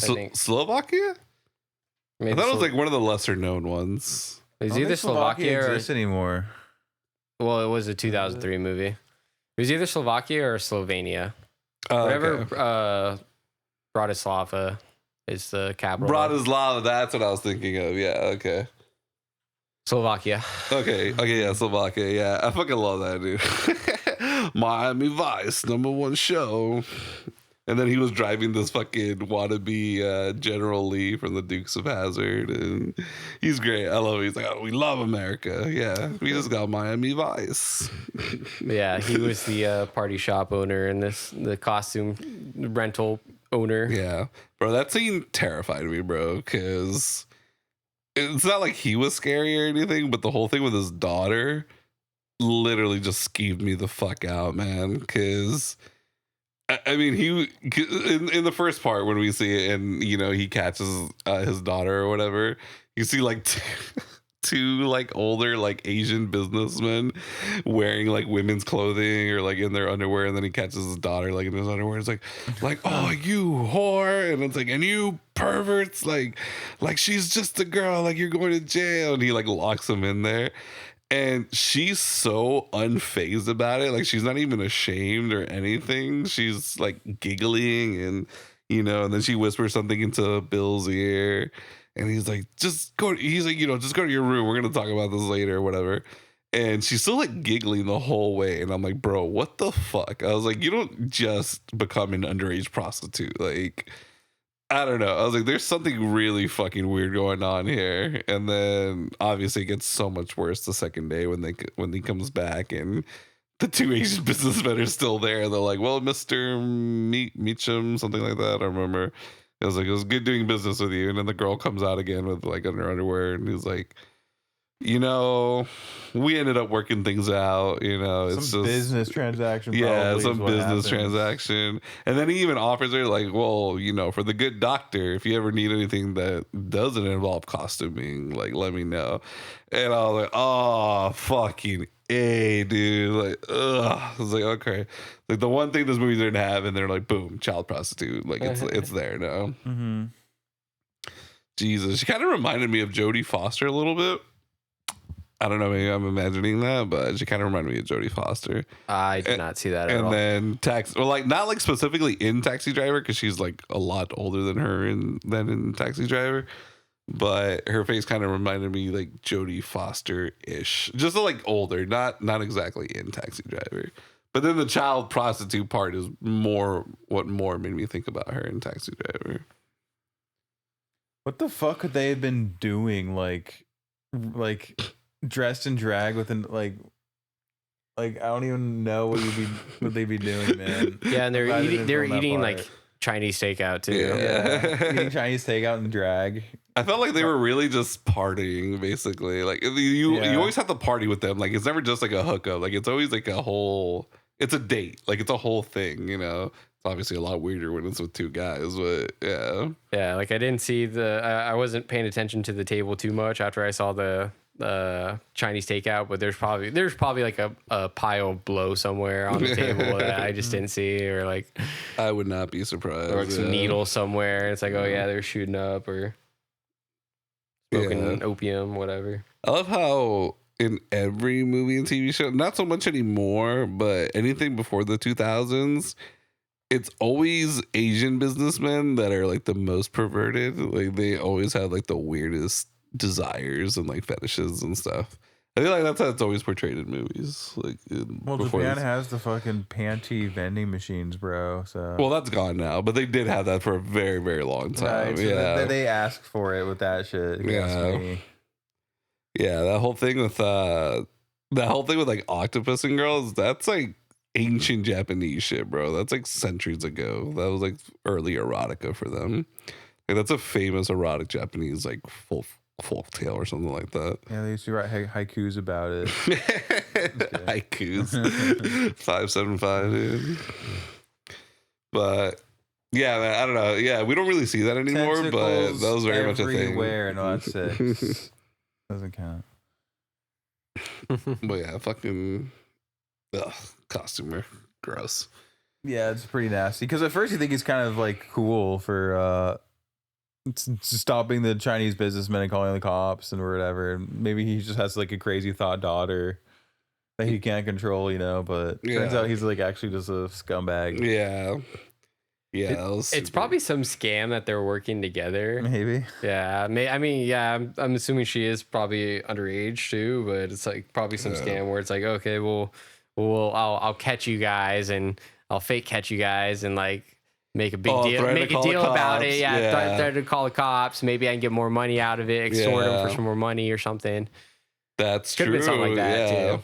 I think. Slovakia? Maybe I thought it was like one of the lesser known ones. It's either Slovakia or exists anymore. Well, it was a 2003 movie. It was either Slovakia or Slovenia. Okay. Bratislava is the capital. Bratislava, that's what I was thinking of. Yeah, okay. Slovakia. Okay, yeah, Slovakia. Yeah, I fucking love that, dude. Miami Vice, #1 show. And then he was driving this fucking wannabe General Lee from the Dukes of Hazzard, and he's great. I love him. He's like, oh, we love America. Yeah, we just got Miami Vice. Yeah, he was the party shop owner and the costume rental owner. Yeah, bro, that scene terrified me, bro, because it's not like he was scary or anything, but the whole thing with his daughter literally just skeeved me the fuck out, man, because I mean, he in the first part when we see it, and you know he catches his daughter or whatever, you see like two like older like Asian businessmen wearing like women's clothing or like in their underwear, and then he catches his daughter like in his underwear. It's like oh, you whore, and it's like, and you perverts, like she's just a girl, like you're going to jail, and he like locks him in there. And she's so unfazed about it. Like, she's not even ashamed or anything. She's like giggling and, and then she whispers something into Bill's ear. And he's like, just go to your room. We're going to talk about this later or whatever. And she's still like giggling the whole way. And I'm like, bro, what the fuck? I was like, you don't just become an underage prostitute. Like, I don't know. I was like, there's something really fucking weird going on here. And then obviously it gets so much worse the second day when he comes back and the two Asian businessmen are still there. They're like, well, Mr. Meacham, something like that. I remember. I was like, it was good doing business with you. And then the girl comes out again with like under underwear and he's like, we ended up working things out, it's some just business transaction. Yeah, some business happens. transaction. And then he even offers her like, well, for the good doctor, if you ever need anything that doesn't involve costuming, like, let me know. And I was like, oh, fucking A, dude. Like, ugh. I was like, okay. Like, the one thing this movie didn't have, and they're like, boom, child prostitute. Like, it's there now. Mm-hmm. Jesus. She kind of reminded me of Jodie Foster a little bit. I don't know, maybe I'm imagining that, but she kind of reminded me of Jodie Foster. I did not see that at all. And then not like specifically in Taxi Driver, because she's like a lot older than her than in Taxi Driver, but her face kind of reminded me like Jodie Foster-ish, just like older, not exactly in Taxi Driver. But then the child prostitute part is what made me think about her in Taxi Driver. What the fuck could they have been doing? Like dressed in drag with like I don't even know what they'd be doing, man. Yeah, and they're eating like Chinese takeout too. Yeah. Eating Chinese takeout in drag. I felt like they were really just partying, basically. Like you always have to party with them. Like, it's never just like a hookup. Like, it's always like it's a date. Like, it's a whole thing, It's obviously a lot weirder when it's with two guys, but yeah. Yeah, like I didn't see I wasn't paying attention to the table too much after I saw the Chinese takeout, but there's probably like a pile of blow somewhere on the table that I just didn't see, or like I would not be surprised. Or like some needles somewhere. It's like, oh yeah, they're shooting up or smoking opium, whatever. I love how in every movie and TV show, not so much anymore, but anything before the 2000s, it's always Asian businessmen that are like the most perverted. Like, they always have like the weirdest desires and like fetishes and stuff. I feel like that's how it's always portrayed in movies. Like, Japan has the fucking panty vending machines, bro. So that's gone now, but they did have that for a very, very long time. Right, so they asked for it with that shit. Yeah, that whole thing with like octopus and girls, that's like ancient Japanese shit, bro. That's like centuries ago. That was like early erotica for them. Like, that's a famous erotic Japanese like folk tale or something like that. Yeah, they used to write haikus about it. Haikus. 575, dude. But yeah, man, I don't know. Yeah, we don't really see that anymore, but that was very much a thing. Everywhere, no, that's 6. Doesn't count. But yeah, fucking costumer. Gross. Yeah, it's pretty nasty. Because at first you think he's kind of like cool for stopping the Chinese businessmen and calling the cops and whatever. Maybe he just has like a crazy thought daughter that he can't control, but turns out he's like actually just a scumbag. Yeah. It's probably some scam that they're working together. Maybe. Yeah. I'm assuming she is probably underage too, but it's like probably some scam where it's like, okay, I'll catch you guys and I'll fake catch you guys and like make a big deal about it. Yeah. Try to call the cops. Maybe I can get more money out of it, extort them for some more money or something. That's true. Could have been something like that too.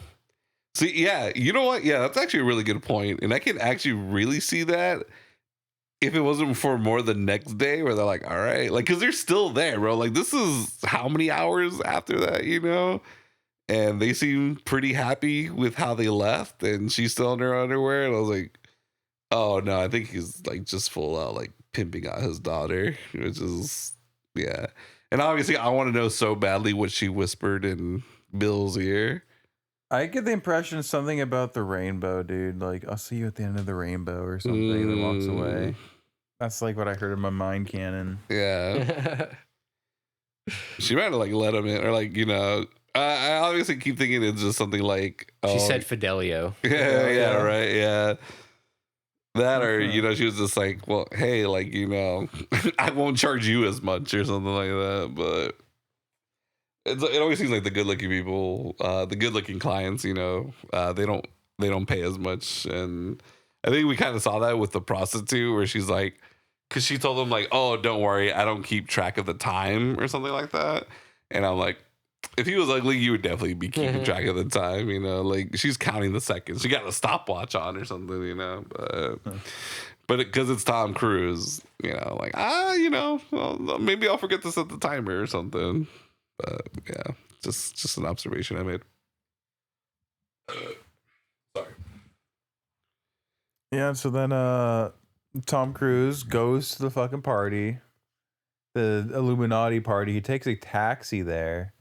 See, yeah, you know what? Yeah, that's actually a really good point. And I can actually really see that if it wasn't for more the next day where they're like, all right, like, because they're still there, bro. Like, this is how many hours after that, And they seem pretty happy with how they left, and she's still in her underwear. And I was like, oh no, I think he's like just full out like pimping out his daughter, which is, yeah. And obviously, I want to know so badly what she whispered in Bill's ear. I get the impression something about the rainbow, dude. Like, I'll see you at the end of the rainbow or something. And then walks away. That's like what I heard in my mind canon. Yeah. She might have like let him in, or like, I obviously keep thinking it's just something like She said Fidelio. yeah, right, yeah. That or she was just like, well, hey, like I won't charge you as much or something like that. But it always seems like the good-looking people, the good-looking clients, they don't pay as much. And I think we kind of saw that with the prostitute where she's like, because she told them like, oh, don't worry, I don't keep track of the time or something like that. And I'm like, if he was ugly, you would definitely be keeping track of the time, like she's counting the seconds. She got a stopwatch on or something, but because it's Tom Cruise, like, well, maybe I'll forget to set the timer or something. But yeah, just an observation I made. Sorry. Yeah, so then Tom Cruise goes to the fucking party, the Illuminati party. He takes a taxi there.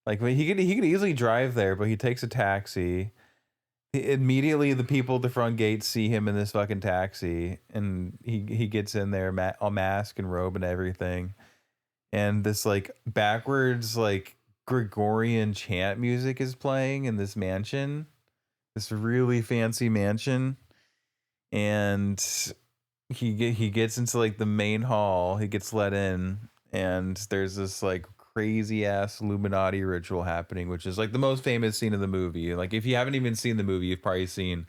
Like, he could easily drive there, but he takes a taxi. Immediately, the people at the front gate see him in this fucking taxi, and he gets in there, all mask and robe and everything. And this, like, backwards, like, Gregorian chant music is playing in this mansion. This really fancy mansion. And he gets into, like, the main hall. He gets let in, and there's this, like, crazy ass Illuminati ritual happening, which is like the most famous scene of the movie. Like, if you haven't even seen the movie, you've probably seen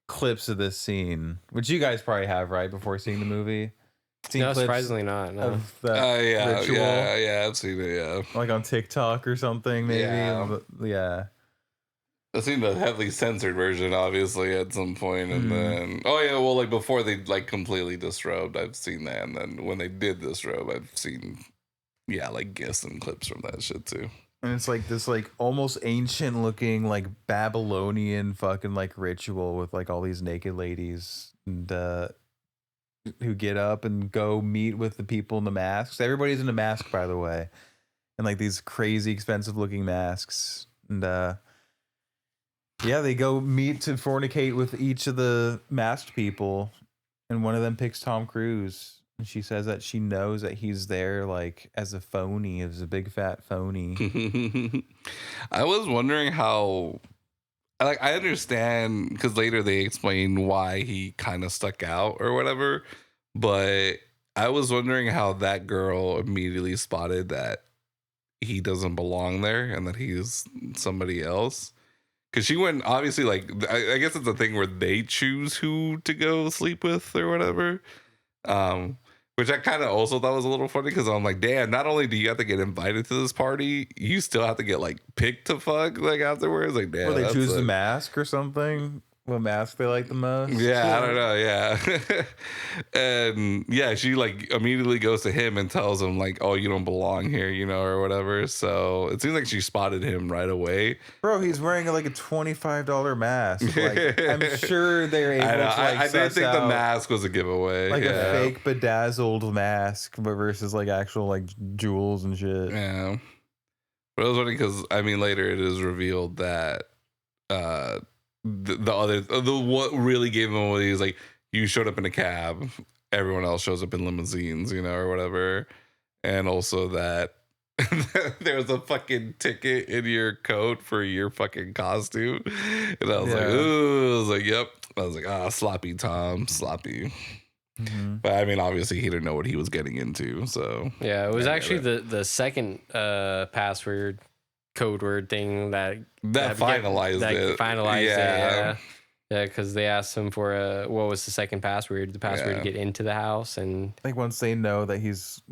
clips of this scene, which you guys probably have, right, before seeing the movie. No, surprisingly not. No. Of that ritual? Yeah, I've seen it. Yeah, like on TikTok or something, maybe. Yeah. I've seen the heavily censored version, obviously, at some point, and then like before they like completely disrobed, I've seen that, and then when they did disrobe, I've seen. Yeah, like gifs and clips from that shit too. And it's like this like almost ancient looking like Babylonian fucking like ritual with like all these naked ladies and who get up and go meet with the people in the masks. Everybody's in a mask, by the way. And like these crazy expensive looking masks. And yeah, they go meet to fornicate with each of the masked people. And one of them picks Tom Cruise. And she says that she knows that he's there like as a phony, as a big fat phony. I was wondering how, like, I understand because later they explain why he kind of stuck out or whatever, but I was wondering how that girl immediately spotted that he doesn't belong there and that he's somebody else. Because she went, obviously, like, I guess it's a thing where they choose who to go sleep with or whatever. Which I kind of also thought was a little funny because I'm like, damn, not only do you have to get invited to this party, you still have to get like picked to fuck like afterwards. Like, damn. Well, they choose the mask or something. What mask they like the most? Yeah, I don't know. Yeah. And yeah, she like immediately goes to him and tells him like, oh, you don't belong here, or whatever. So it seems like she spotted him right away. Bro, he's wearing like a $25 mask. Like, I'm sure they're able to like I did think the mask was a giveaway. Like a fake bedazzled mask versus like actual like jewels and shit. Yeah. But it was funny because later it is revealed that what really gave him away is like you showed up in a cab, everyone else shows up in limousines, or whatever, and also that there's a fucking ticket in your coat for your fucking costume, and I was like, ooh, I was like, yep, I was like, sloppy Tom, sloppy. Mm-hmm. But obviously he didn't know what he was getting into, so yeah, it was actually the second password code word thing that finalized it. Yeah, because they asked him for what was the second password? The password to get into the house, and like once they know that he's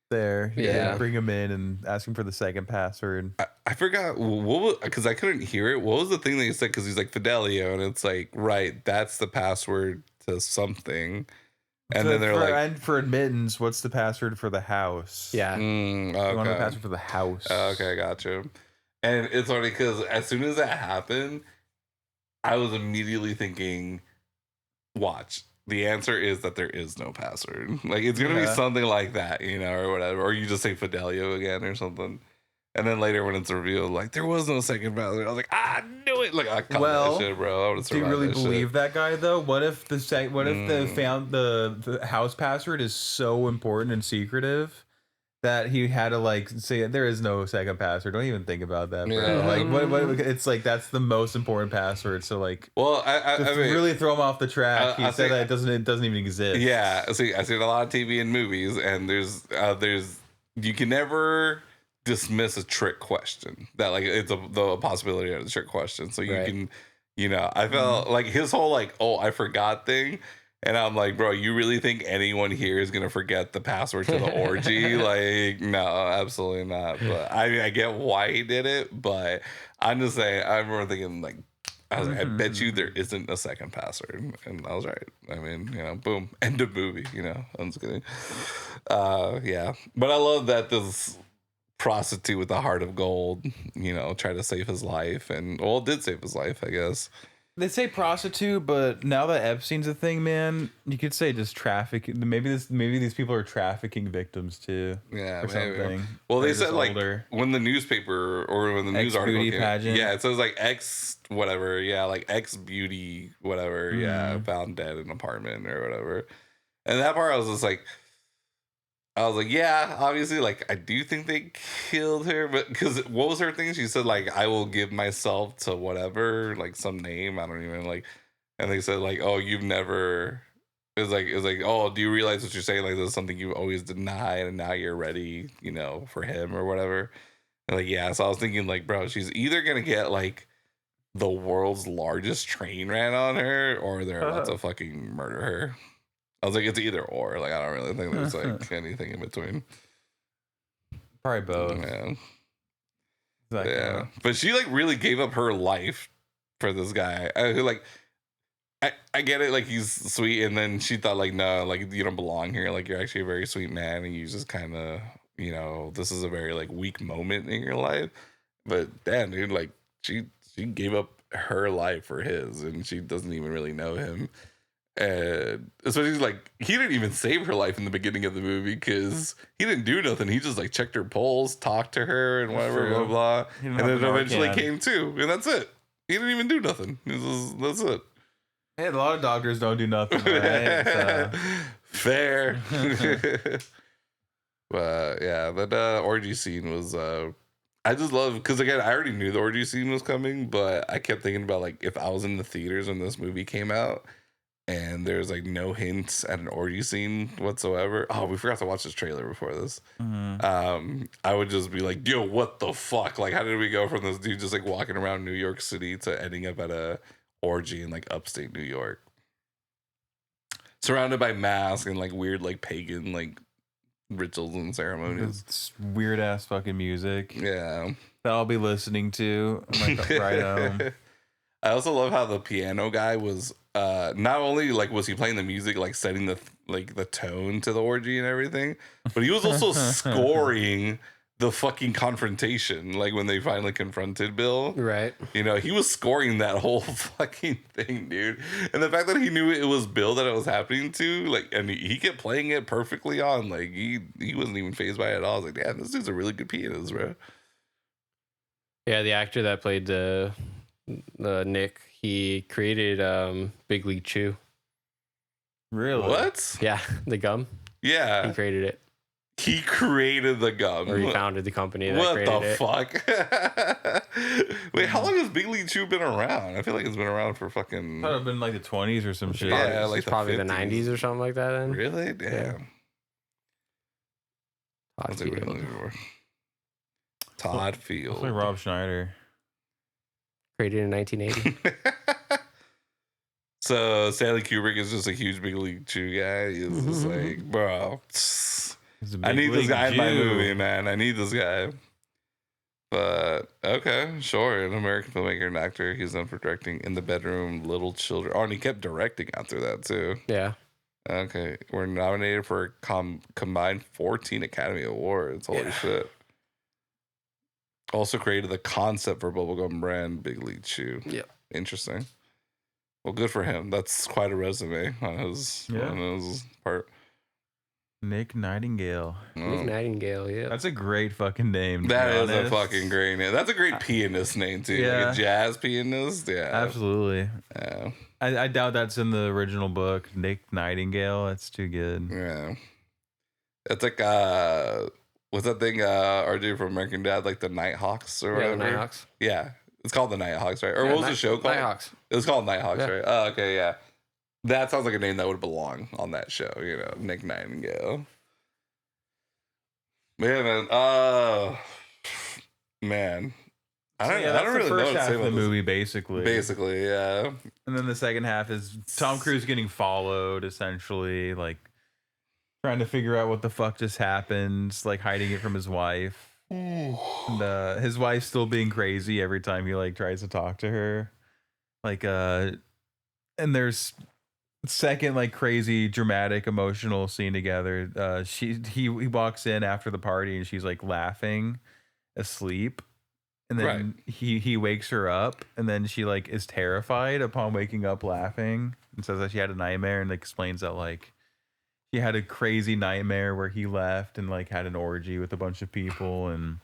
there, bring him in and ask him for the second password. I forgot what was, because I couldn't hear it. What was the thing that he said? Because he's like Fidelio, and it's like, right, that's the password to something. And then they're like, and for admittance, what's the password for the house? Yeah, okay. You want the password for the house? Okay, gotcha. And it's funny because as soon as that happened, I was immediately thinking, watch. The answer is that there is no password. Like, it's going to be something like that, or whatever. Or you just say Fidelio again or something. And then later when it's revealed, like, there was no second password. I was like, I knew it. Like, I caught that shit, bro. I would have survived. Do you really believe that guy, though? What if the house password is so important and secretive that he had to like say there is no second password. Don't even think about that, bro. Yeah. Like what it's like that's the most important password. So like, well, I mean, really throw him off the track. He said that it doesn't even exist. Yeah, I see a lot of TV and movies, and there's you can never dismiss a trick question. That like it's the possibility of a trick question. So you can, I felt like his whole like, oh, I forgot thing. And I'm like, bro, you really think anyone here is gonna forget the password to the orgy? Like, no, absolutely not. But I mean, I get why he did it, but I'm just saying, I remember thinking like, I was like, I bet you there isn't a second password, and I was right. I mean, boom, end of movie. I'm just kidding. Yeah, but I love that this prostitute with a heart of gold, tried to save his life, and it did save his life, I guess. They say prostitute, but now that Epstein's a thing, man, you could say just traffic. Maybe these people are trafficking victims too. Yeah, or something. Well, they They're said like older. when the newspaper or when the news article came, pageant. yeah, it says like X whatever, yeah, like X beauty whatever, yeah, found dead in an apartment or whatever. And that part, I was like, yeah, obviously, like, I do think they killed her, but because what was her thing? She said, like, I will give myself to whatever, like, some name. I don't even, like, and they said, like, oh, you've never, it was like, oh, do you realize what you're saying? Like, this is something you always denied, and now you're ready, for him or whatever. And, like, yeah, so I was thinking, like, bro, she's either going to get, like, the world's largest train ran on her, or they're about to fucking murder her. I was like, it's either or. Like, I don't really think there's like anything in between. Probably both. Yeah. Yeah. But she like really gave up her life for this guy. I get it. Like, he's sweet. And then she thought like, no, like, you don't belong here. Like, you're actually a very sweet man. And you just kind of, this is a very like weak moment in your life. But damn, dude, like she gave up her life for his, and she doesn't even really know him. And so she's like, he didn't even save her life in the beginning of the movie because he didn't do nothing. He just like checked her pulse, talked to her, and whatever, blah blah. And then eventually came to, and that's it. He didn't even do nothing. That's it. Hey, a lot of doctors don't do nothing. Right? So. Fair. But yeah, that orgy scene was. I just love because again, I already knew the orgy scene was coming, but I kept thinking about like if I was in the theaters when this movie came out. And there's like no hints at an orgy scene whatsoever. Oh, we forgot to watch this trailer before this. I would just be like, yo, what the fuck? Like, how did we go from this dude just like walking around New York City to ending up at a orgy in like upstate New York? Surrounded by masks and like weird like pagan like rituals and ceremonies. It's weird ass fucking music. Yeah. That I'll be listening to. I'm like, right home. I also love how the piano guy was not only like was he playing the music, like setting the tone to the orgy and everything, but he was also scoring the fucking confrontation, like when they finally confronted Bill. Right. He was scoring that whole fucking thing, dude. And the fact that he knew it was Bill that it was happening to, like, and he kept playing it perfectly on, like he wasn't even fazed by it at all. I was like, damn, this dude's a really good pianist, bro. Yeah, the actor that played the Nick, he created Big League Chew. Really? What? Yeah, the gum. Yeah. He created it. He created the gum. Or he founded the company that what created the it. fuck? Wait, how long has Big League Chew been around? I feel like it's been around for fucking... I thought it would have been like the 20s or some shit. Yeah, like probably the 50s. 90s or something like that then. Really? Damn. Yeah. What's it really for? Todd Field. It's like Rob Schneider. Created in 1980. So Stanley Kubrick is just a huge Big League Chew guy. He's just like, bro, I need this guy in my movie, man. I need this guy. But okay, sure. An American filmmaker and actor. He's known for directing In the Bedroom, Little Children. Oh, and he kept directing after that too. Yeah. Okay, we're nominated for a combined 14 Academy Awards. Holy shit. Also created the concept for bubblegum brand Big League Chew. Yep. Interesting. Well, good for him. That's quite a resume on his part. Nick Nightingale. Nick Nightingale, yeah. That's a great fucking name. That is a fucking great name. That's a great pianist name, too. Yeah. Like a jazz pianist. Yeah. Absolutely. Yeah. I doubt that's in the original book. Nick Nightingale. That's too good. Yeah. It's like what's that thing? RJ from American Dad, like the Nighthawks or whatever. The Nighthawks. Yeah, it's called the Nighthawks, right? Or what was the show called? Nighthawks. It was called Nighthawks, Yeah. right? Oh, okay, yeah. That sounds like a name that would belong on that show, Nick Nightingale. Yeah, man. I don't really know what to say about the movie, basically. Basically, yeah. And then the second half is Tom Cruise getting followed, essentially, like trying to figure out what the fuck just happened, like hiding it from his wife. And his wife still being crazy every time he like tries to talk to her. Like and there's second like crazy dramatic emotional scene together. He walks in after the party and she's like laughing asleep. And then he wakes her up, and then she like is terrified upon waking up laughing and says that she had a nightmare, and explains that like she had a crazy nightmare where he left and like had an orgy with a bunch of people, and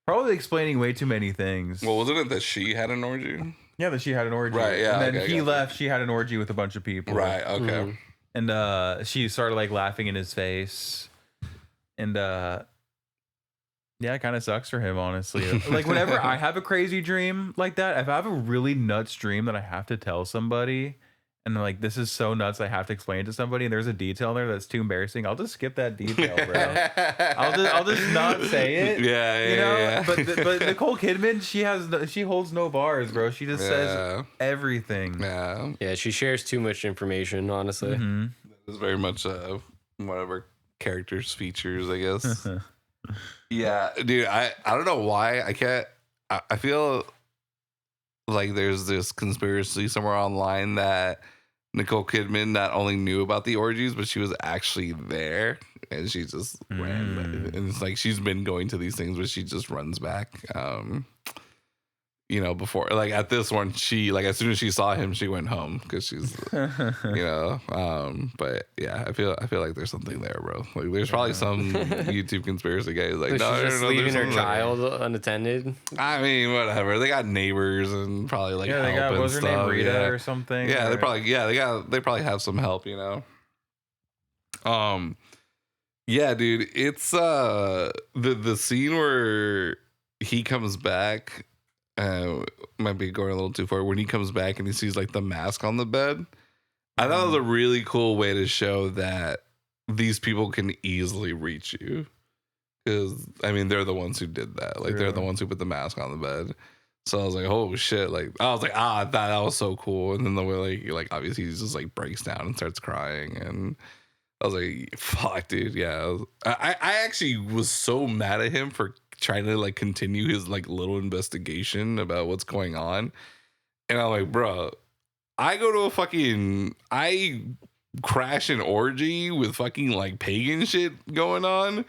probably explaining way too many things. Well, wasn't it that she had an orgy? Yeah, that she had an orgy. Right, yeah. And then he left, she had an orgy with a bunch of people. Right, okay. And she started like laughing in his face. And yeah, it kind of sucks for him, honestly. Like, whenever I have a crazy dream like that, if I have a really nuts dream that I have to tell somebody, and like, this is so nuts, I have to explain it to somebody, and there's a detail there that's too embarrassing, I'll just skip that detail, bro. I'll just not say it. Yeah. But Nicole Kidman, she holds no bars, bro. She just says everything. Yeah, she shares too much information, honestly. Mm-hmm. It's very much whatever characters features, I guess. Yeah, dude, I don't know why I feel like there's this conspiracy somewhere online that Nicole Kidman not only knew about the orgies, but she was actually there, and she just ran. And it's like she's been going to these things, but she just runs back. Before, like at this one, she like as soon as she saw him, she went home because she's, But yeah, I feel like there's something there, bro. Like there's probably some YouTube conspiracy guy who's like, no, she's just leaving her child unattended. I mean, whatever. They got neighbors and probably like help and was her stuff. name Rita or something? Yeah, they probably have some help, Yeah, dude, it's the scene where he comes back. Might be going a little too far. When he comes back and he sees like the mask on the bed, I thought it was a really cool way to show that these people can easily reach you, because I mean they're the ones who did that. Like they're the ones who put the mask on the bed. So I was like, oh shit! Like I was like, that was so cool. And then the way like obviously he just like breaks down and starts crying, and I was like, fuck, dude, yeah. I actually was so mad at him for trying to like continue his like little investigation about what's going on. And I'm like, bro, I crash an orgy with fucking like pagan shit going on.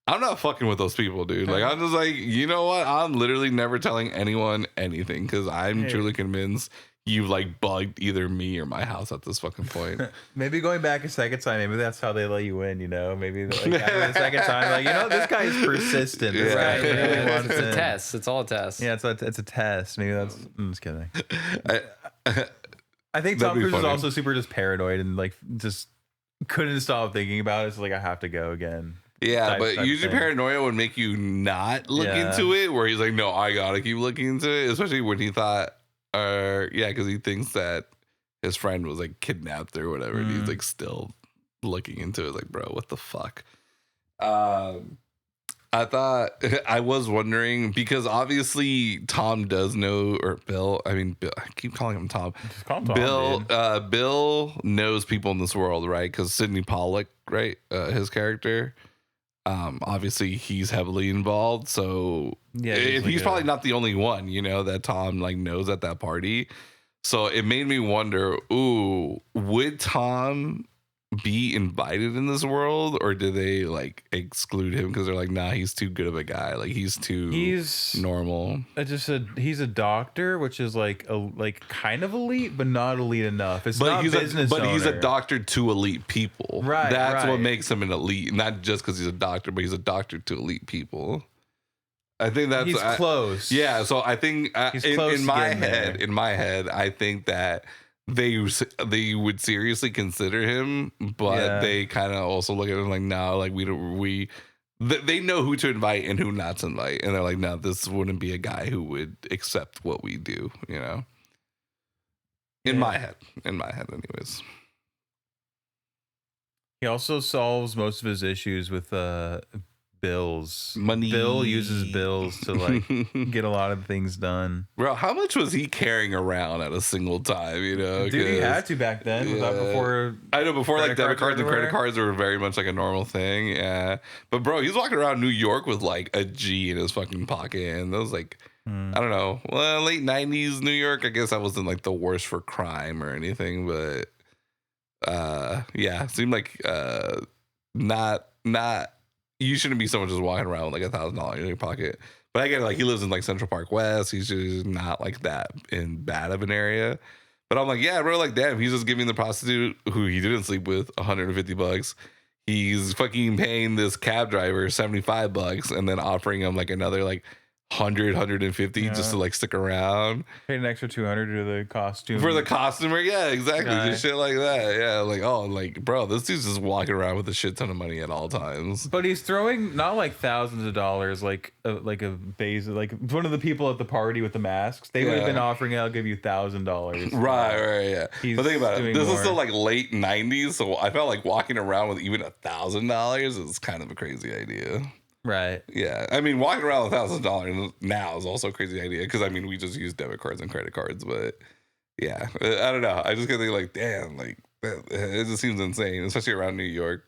I'm not fucking with those people, dude. Like, I'm just like, you know what? I'm literally never telling anyone anything, because I'm truly convinced you've like bugged either me or my house at this fucking point. Maybe going back a second time, maybe that's how they let you in, Maybe like after the second time, like, this guy is persistent. This guy really wants it's a test. It's all a test. Yeah, it's a test. Maybe that's. I'm just kidding. I think Tom Cruise is also super just paranoid and like just couldn't stop thinking about it. So like, I have to go again. Yeah, but usually paranoia would make you not look into it. Where he's like, no, I gotta keep looking into it, especially when he thought. Because he thinks that his friend was like kidnapped or whatever, and he's like still looking into it. Like, bro, what the fuck? I was wondering, because obviously Tom does know, or Bill. I mean, Bill, I keep calling him Tom. Just call him Tom. Bill knows people in this world, right? Because Sidney Pollack, right? His character. Obviously he's heavily involved, so he's probably not the only one, that Tom like knows at that party. So it made me wonder, would Tom be invited in this world, or do they like exclude him because they're like, nah, he's too good of a guy, like he's normal. He's a doctor, which is like kind of elite, but not elite enough. He's a doctor to elite people, right? That's what makes him an elite, not just because he's a doctor, but he's a doctor to elite people. I think that's he's close. Yeah, so I think in my head, I think that they would seriously consider him, but they kind of also look at him like, no, like we they know who to invite and who not to invite, and they're like, no, this wouldn't be a guy who would accept what we do, you know. In my head, anyways. He also solves most of his issues with bills. Money. Bill uses bills to like get a lot of things done. Bro, how much was he carrying around at a single time? You know, dude, he had to back then. Was that before? I know before like debit cards and credit cards were very much like a normal thing. Yeah, but bro, he's walking around New York with like a G in his fucking pocket, and that was like, I don't know, well, late '90s New York. I guess that wasn't like the worst for crime or anything, but yeah, it seemed like not. You shouldn't be someone just walking around with like $1,000 in your pocket. But I get it, like he lives in like Central Park West. He's just not like that in bad of an area. But I'm like, yeah, bro, like damn, he's just giving the prostitute who he didn't sleep with $150. He's fucking paying this cab driver $75 and then offering him like another like 150 just to like stick around. Paid an extra 200 to the costume for the costumer. Yeah, exactly. Just shit like that. Yeah, like oh, like bro, this dude's just walking around with a shit ton of money at all times. But he's throwing not like thousands of dollars, like a base, like one of the people at the party with the masks. They would have been offering, I'll give you $1,000. Right, yeah. He's but think about it. This more. is still like late '90s, so I felt like walking around with even $1,000 is kind of a crazy idea. Right. Yeah. I mean, walking around with $1,000 now is also a crazy idea because I mean, we just use debit cards and credit cards, but yeah, I don't know. I just get like, damn, like it just seems insane, especially around New York.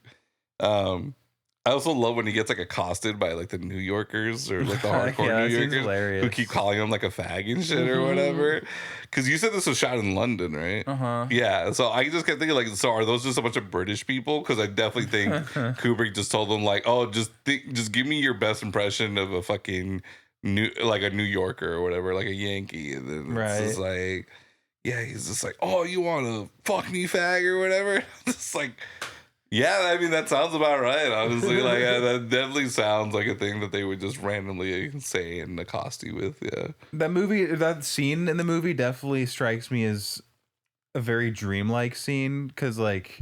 I also love when he gets like accosted by like the New Yorkers or like the hardcore New Yorkers who keep calling him like a fag and shit or whatever. Because you said this was shot in London, right? Yeah. So I just kept thinking like, so are those just a bunch of British people? Because I definitely think Kubrick just told them like, oh, just give me your best impression of a fucking a New Yorker or whatever, like a Yankee, and then it's just like, yeah, he's just like, oh, you want to fuck me, fag or whatever? Just like. Yeah, I mean, that sounds about right, honestly. Like, that definitely sounds like a thing that they would just randomly say and accost you with, yeah. That scene in the movie definitely strikes me as a very dreamlike scene, because, like,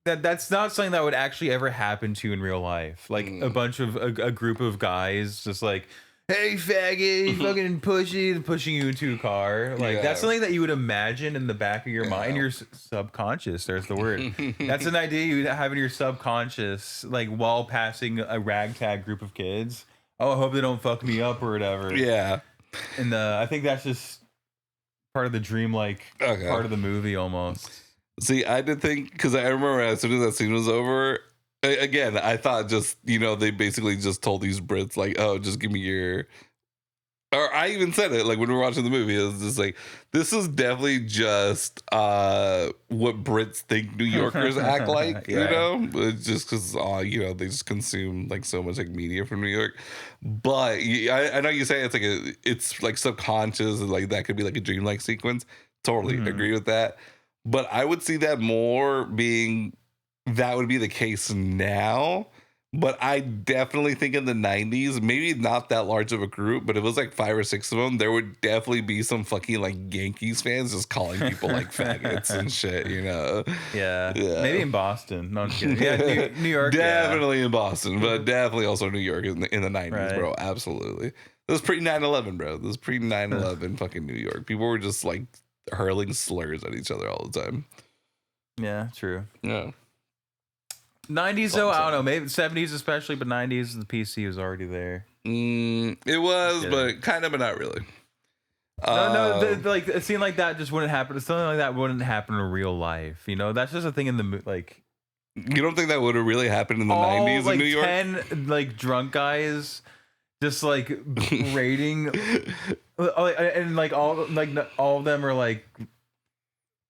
that's not something that would actually ever happen to you in real life. Like, a bunch of, a group of guys just like, hey, faggot, fucking pushing you into a car. Like, that's something that you would imagine in the back of your mind, your subconscious. There's the word. That's an idea you have in your subconscious, like, while passing a ragtag group of kids. Oh, I hope they don't fuck me up or whatever. Yeah. And I think that's just part of the dreamlike part of the movie almost. See, I did think, because I remember as soon as that scene was over, again, I thought just, they basically just told these Brits, like, oh, just give me your... Or I even said it, like, when we were watching the movie, it was just like, this is definitely just what Brits think New Yorkers act like, you know? It's just because, they just consume, like, so much, like, media from New York. But I know you say it's like, subconscious, and, like, that could be, like, a dreamlike sequence. Totally agree with that. But I would see that more being... That would be the case now, but I definitely think in the 90s, maybe not that large of a group, but it was like 5 or 6 of them. There would definitely be some fucking like Yankees fans just calling people like faggots and shit, Yeah. Maybe in Boston. No, I'm kidding. Yeah, New York. Definitely in Boston, but definitely also New York in the 90s, bro. Absolutely. This was pre 9/11, bro. This was pre 9/11 fucking New York. People were just like hurling slurs at each other all the time. Yeah, true. Yeah. 90s though, I don't know, maybe 70s especially, but 90s the PC was already there. It was, but kind of, but not really. Like a scene like that just wouldn't happen. Something like that wouldn't happen in real life. That's just a thing in the like. You don't think that would have really happened in the 90s in New York? 10 like drunk guys just like raiding, and like all of them are like.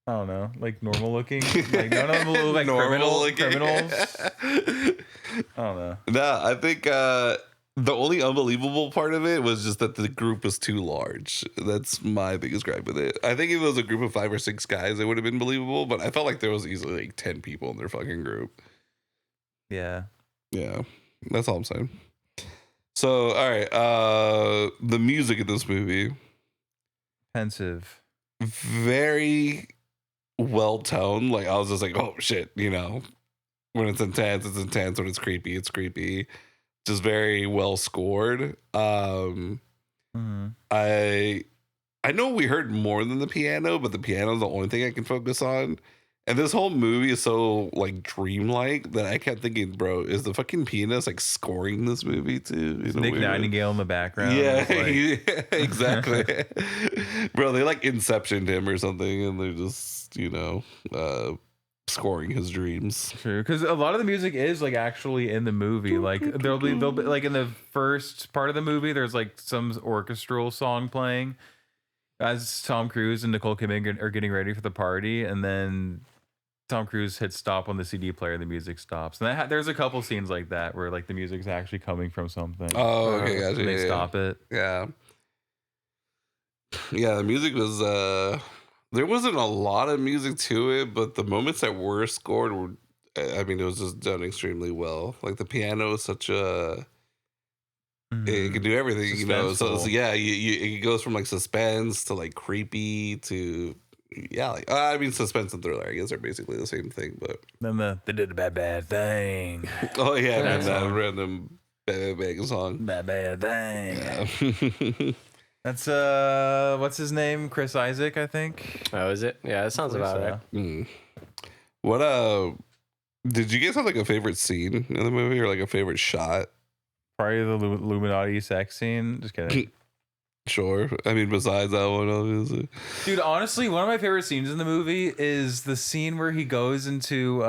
I don't know, like normal looking. Like none of them look like criminals. I don't know. No, I think the only unbelievable part of it was just that the group was too large. That's my biggest gripe with it. I think if it was a group of 5 or 6 guys, it would have been believable. But I felt like there was easily like 10 people in their fucking group. Yeah. Yeah, that's all I'm saying. So, all right, the music in this movie, pensive, very well toned. Like I was just like, oh shit, when it's intense, it's intense. When it's creepy, it's creepy. just very well scored. I know we heard more than the piano, but the piano is the only thing I can focus on. And this whole movie is so like dreamlike that I kept thinking, bro, is the fucking pianist like scoring this movie too? Nick Nightingale in the background. Yeah, exactly. Bro, they like Inceptioned him or something, and they're just, scoring his dreams. True, because a lot of the music is like actually in the movie. Like they'll be like in the first part of the movie, there's like some orchestral song playing as Tom Cruise and Nicole Kidman are getting ready for the party, and then Tom Cruise hits stop on the CD player, the music stops. And there's a couple scenes like that where like the music's actually coming from something. Oh, okay, gotcha. They stop it. Yeah. Yeah, the music was there wasn't a lot of music to it, but the moments that were scored were, I mean, it was just done extremely well. Like the piano is such a it can do everything, So yeah, it goes from like suspense to like creepy to like I mean, suspense and thriller, I guess, are basically the same thing. But then they did a bad thing. Oh yeah, and that random bang song, bad thing. Yeah. That's what's his name? Chris Isaac, I think. Oh, is it? Yeah, that sounds about right. What did you guys have like a favorite scene in the movie or like a favorite shot? Probably the Illuminati sex scene. Just kidding. Sure. I mean, besides that one, obviously. Dude, honestly, one of my favorite scenes in the movie is the scene where he goes into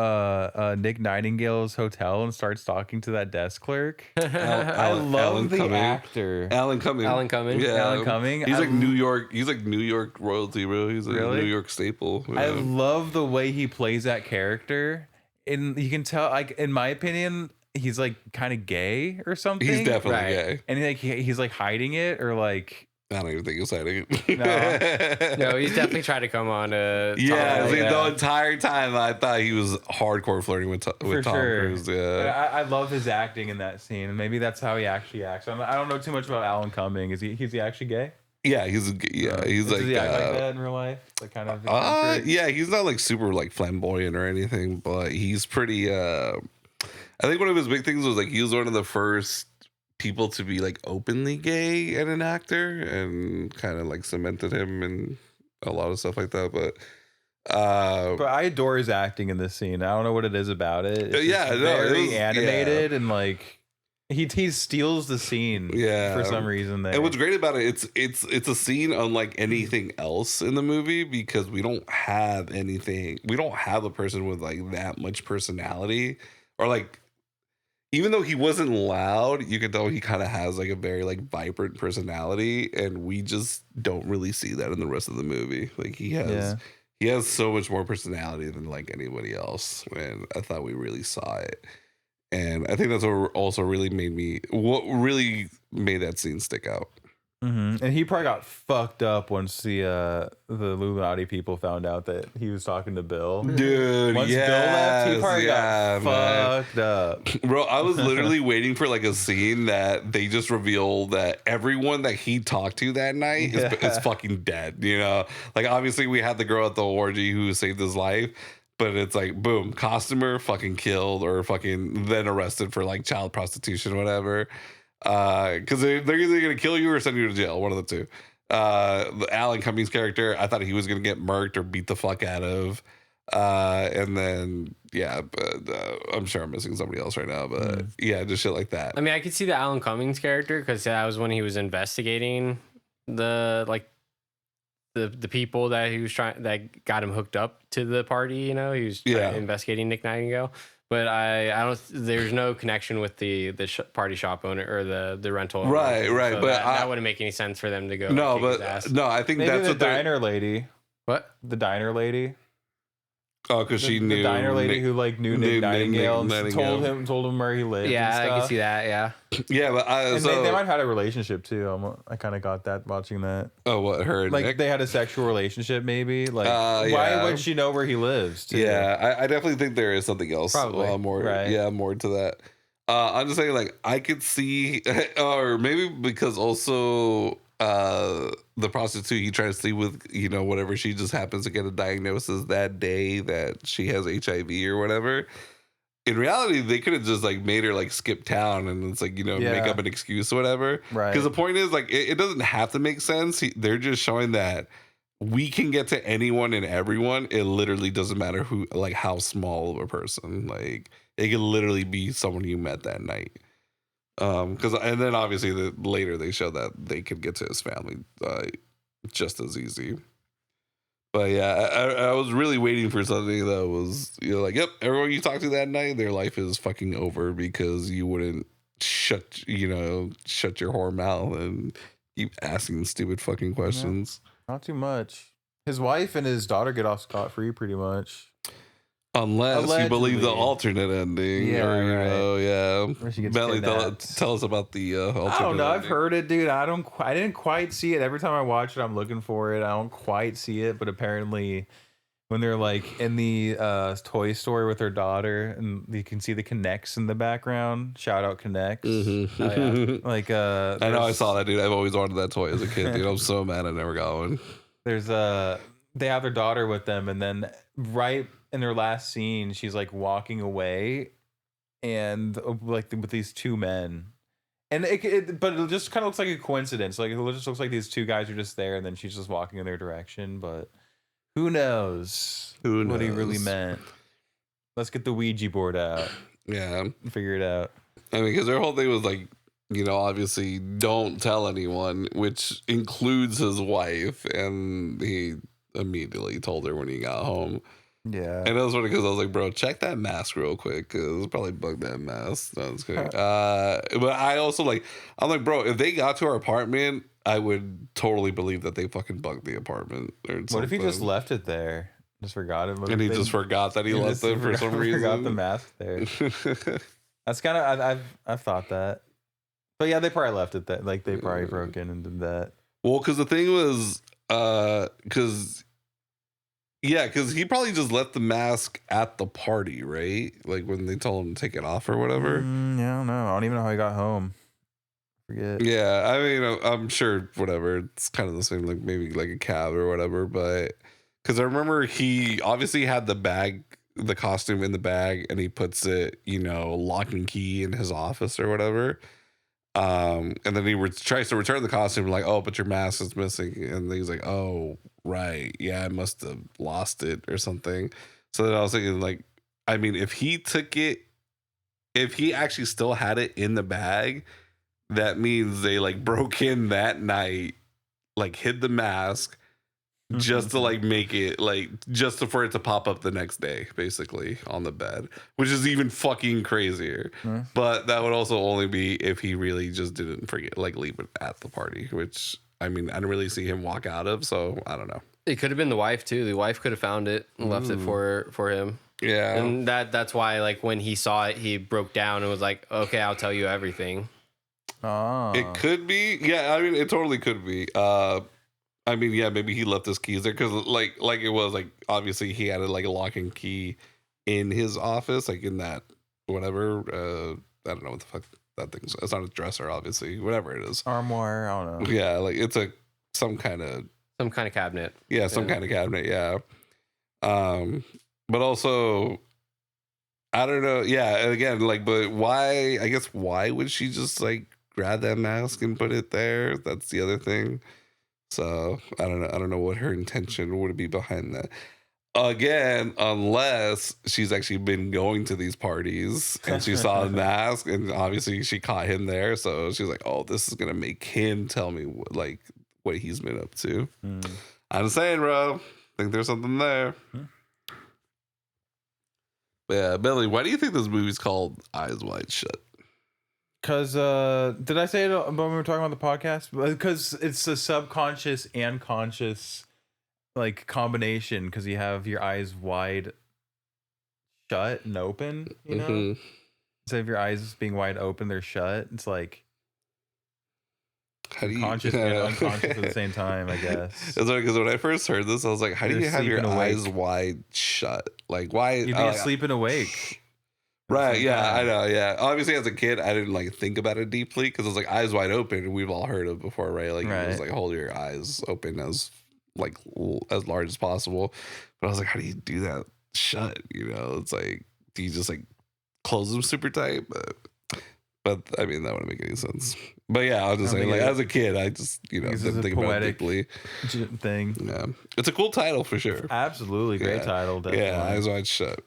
Nick Nightingale's hotel and starts talking to that desk clerk. I love the actor. Alan Cumming. Yeah. Alan Cumming. He's like New York royalty, bro. He's a New York staple. Yeah. I love the way he plays that character. And you can tell, like, in my opinion, he's like kind of gay or something. He's definitely gay. And he's like hiding it, or like, I don't even think he's hiding it. No, he's definitely tried to come on. The entire time I thought he was hardcore flirting with Tom Cruise. Yeah, I love his acting in that scene, and maybe that's how he actually acts. I don't know too much about Alan Cumming. Is he actually gay? Yeah, he's like. Does he act like that in real life? Like kind of. Yeah, he's not like super like flamboyant or anything, but he's pretty. I think one of his big things was like he was one of the first people to be like openly gay and an actor, and kind of like cemented him and a lot of stuff like that. But I adore his acting in this scene. I don't know what it is about it. It's it was animated and like he steals the scene. For some reason. There. And what's great about it, it's a scene unlike anything else in the movie because we don't have anything. We don't have a person with like that much personality or like. Even though he wasn't loud, you can tell he kind of has like a very like vibrant personality, and we just don't really see that in the rest of the movie. Like he has so much more personality than like anybody else, and I thought we really saw it. And I think that's what also really really made that scene stick out. Mm-hmm. And he probably got fucked up once the Illuminati people found out that he was talking to Bill. Dude, once Bill left, he probably got fucked up. Bro, I was literally waiting for like a scene that they just reveal that everyone that he talked to that night is fucking dead. Like obviously we had the girl at the orgy who saved his life. But it's like, boom, costumer fucking killed or fucking then arrested for like child prostitution or whatever. Because they're either going to kill you or send you to jail. One of the two. The Alan Cummings character, I thought he was going to get murked or beat the fuck out of. And then, but I'm sure I'm missing somebody else right now. But yeah, just shit like that. I mean, I could see the Alan Cummings character because that was when he was investigating the people that he was that got him hooked up to the party. He was investigating Nick Nightingale. But I don't. There's no connection with the party shop owner or the rental owner. Right. So but that wouldn't make any sense for them to go. No, I think maybe that's the diner lady. What? The diner lady. Oh, because she knew the diner lady who like knew Nick Nightingale and told him where he lived. Yeah, I can see that. Yeah. Yeah, but they might have had a relationship too. I kind of got that watching that. Oh, what, her and like Nick? They had a sexual relationship, maybe. Like, why would she know where he lives? Too? Yeah, I definitely think there is something else. Probably more. Right. Yeah, more to that. I'm just saying, like, I could see, or maybe because also the prostitute he tries to sleep with, whatever, she just happens to get a diagnosis that day that she has HIV or whatever. in reality, they could have just like made her like skip town and it's like, you know, make up an excuse or whatever. Right. Because the point is like, it doesn't have to make sense. They're just showing that we can get to anyone and everyone. It literally doesn't matter who, like how small of a person, like it could literally be someone you met that night. Because and then obviously later they show that they could get to his family just as easy. But yeah, I was really waiting for something that was, you know, like, yep, everyone you talk to that night, their life is fucking over because you wouldn't shut your whore mouth and keep asking stupid fucking questions. Yeah, not too much. His wife and his daughter get off scot-free pretty much. Unless allegedly. you believe the alternate ending. Yeah, or, you right. know, yeah. Where she gets Bentley, kidnapped. tell us about the alternate I don't know. ending. I've heard it, dude. I didn't quite see it. Every time I watch it, I'm looking for it. I don't quite see it, but apparently, when they're like in the toy store with their daughter, and you can see the Connects in the background. Shout out Connects. Mm-hmm. Oh, yeah. Like I know I saw that, dude. I've always wanted that toy as a kid, dude. I'm so mad I never got one. There's they have their daughter with them, and then right in their last scene, she's like walking away, and like with these two men. And but it just kind of looks like a coincidence. Like it just looks like these two guys are just there, and then she's just walking in their direction. But who knows? What he really meant? Let's get the Ouija board out. Yeah, And figure it out. I mean, because their whole thing was like, you know, obviously don't tell anyone, which includes his wife, and he immediately told her when he got home. Yeah. And that was funny because I was like, bro, check that mask real quick because it's probably bugged that mask. No, it's kidding. But I also I'm like, bro, if they got to our apartment, I would totally believe that they fucking bugged the apartment or something. What if he just left it there? Just forgot it. And he just forgot that he left it for some reason. Forgot the mask there. That's kind of I've thought that. But yeah, they probably left it that. Like they probably broke in and did that. Well, because the thing was, because he probably just left the mask at the party, right? Like when they told him to take it off or whatever. Yeah, I don't know. I don't even know how he got home. Forget. Yeah, I mean, I'm sure whatever. It's kind of the same, like maybe like a cab or whatever. But because I remember he obviously had the costume in the bag, and he puts it, you know, lock and key in his office or whatever. And then he tries to return the costume, like, oh, but your mask is missing. And he's like, oh, right. Yeah, I must have lost it or something. So then I was thinking, like, I mean, if he actually still had it in the bag, that means they like broke in that night, like hid the mask just to like make it like for it to pop up the next day, basically on the bed, which is even fucking crazier. But that would also only be if he really just didn't forget, like leave it at the party, which I mean, I didn't really see him walk out of, so I don't know. It could have been the wife too. The wife could have found it and left it for him. Yeah, and that's why like when he saw it, he broke down and was like, "Okay, I'll tell you everything." Oh, it could be. Yeah, I mean, it totally could be. I mean, yeah, maybe he left his keys there because, like it was like obviously he had like a lock and key in his office, like in that whatever. I don't know what the fuck that thing's. It's not a dresser, obviously. Whatever it is, armoire. I don't know. Yeah, like it's some kind of cabinet. Yeah, some kind of cabinet. Yeah. But also, I don't know. Yeah, and again, like, but why? I guess why would she just like grab that mask and put it there? That's the other thing. So I don't know. I don't know what her intention would be behind that. Again, unless she's actually been going to these parties and she saw the mask, and obviously she caught him there. So she's like, "Oh, this is gonna make him tell me what he's been up to." I'm saying, bro. I think there's something there. Yeah, Billy, why do you think this movie's called Eyes Wide Shut? Because did I say it when we were talking about the podcast? Because it's a subconscious and conscious like combination. Because you have your eyes wide shut and open. You know, instead of your eyes being wide open, they're shut. It's like how do you conscious and unconscious at the same time, I guess. It's like, because when I first heard this, I was like, how do you have your eyes wide shut? Like, why? You'd be asleep and awake. Right, yeah, I know, yeah. Obviously, as a kid, I didn't like think about it deeply because it was like eyes wide open, and we've all heard of before, right? Like, it was like hold your eyes open as large as possible. But I was like, how do you do that shut? You know, it's like, do you just like close them super tight, but I mean that wouldn't make any sense. But yeah, I was just saying, like as a kid, I just didn't think about it deeply. Thing. Yeah, it's a cool title for sure. Absolutely great title. Definitely. Yeah, Eyes Wide Shut.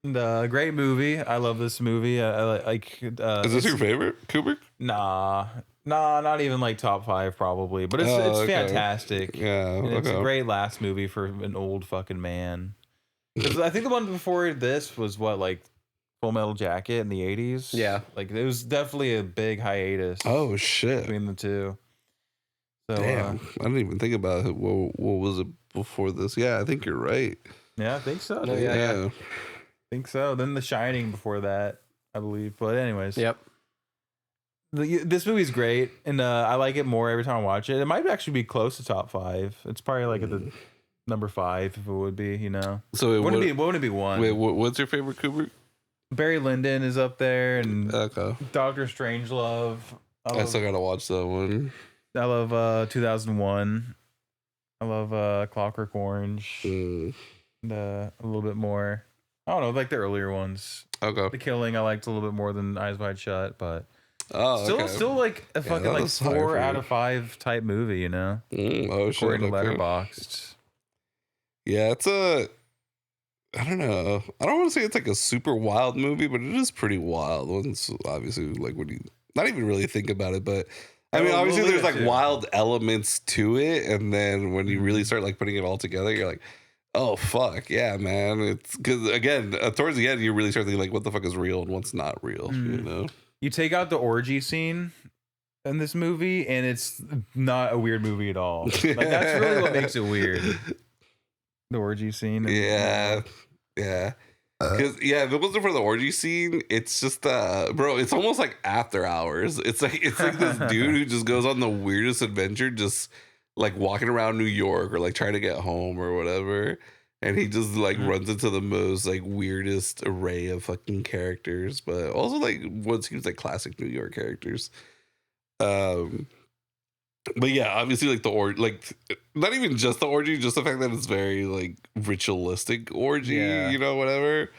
And, great movie. I love this movie. I like. Is this your favorite, Kubrick? Nah, not even like top 5 probably. But it's fantastic. Yeah, and it's a great last movie for an old fucking man. 'Cause I think the one before this was what, like Full Metal Jacket in the 80s. Yeah, like it was definitely a big hiatus. Oh shit! Between the two. So, damn, I didn't even think about it. What was it before this? Yeah, I think you're right. Yeah, I think so. Yeah. I think so. Then The Shining before that, I believe. But anyways. Yep. This movie's great, and I like it more every time I watch it. It might actually be close to top 5. It's probably like at the number 5 if it would be, So it wouldn't it be 1? Wait, what's your favorite Kubrick? Barry Lyndon is up there, and Dr. Strangelove. I still gotta watch that one. I love 2001. I love Clockwork Orange. And, a little bit more. I don't know, like the earlier ones. Okay. The Killing I liked a little bit more than Eyes Wide Shut, but still like a fucking like 4 out of 5 type movie, Oh shit. According to Letterboxd. Yeah, it's I don't know. I don't want to say it's like a super wild movie, but it is pretty wild. Once obviously, like when you not even really think about it, but I mean, obviously there's like wild elements to it, and then when you really start like putting it all together, you're like, oh fuck yeah, man! It's because again, towards the end, you really start thinking like, what the fuck is real and what's not real, You take out the orgy scene in this movie, and it's not a weird movie at all. Like that's really what makes it weird. The orgy scene. Yeah. Because if it wasn't for the orgy scene, it's just bro, it's almost like After Hours. It's like this dude who just goes on the weirdest adventure, just like walking around New York or like trying to get home or whatever. And he just like runs into the most like weirdest array of fucking characters, but also like what seems like classic New York characters. But yeah, obviously like like not even just the orgy, just the fact that it's very like ritualistic orgy, whatever.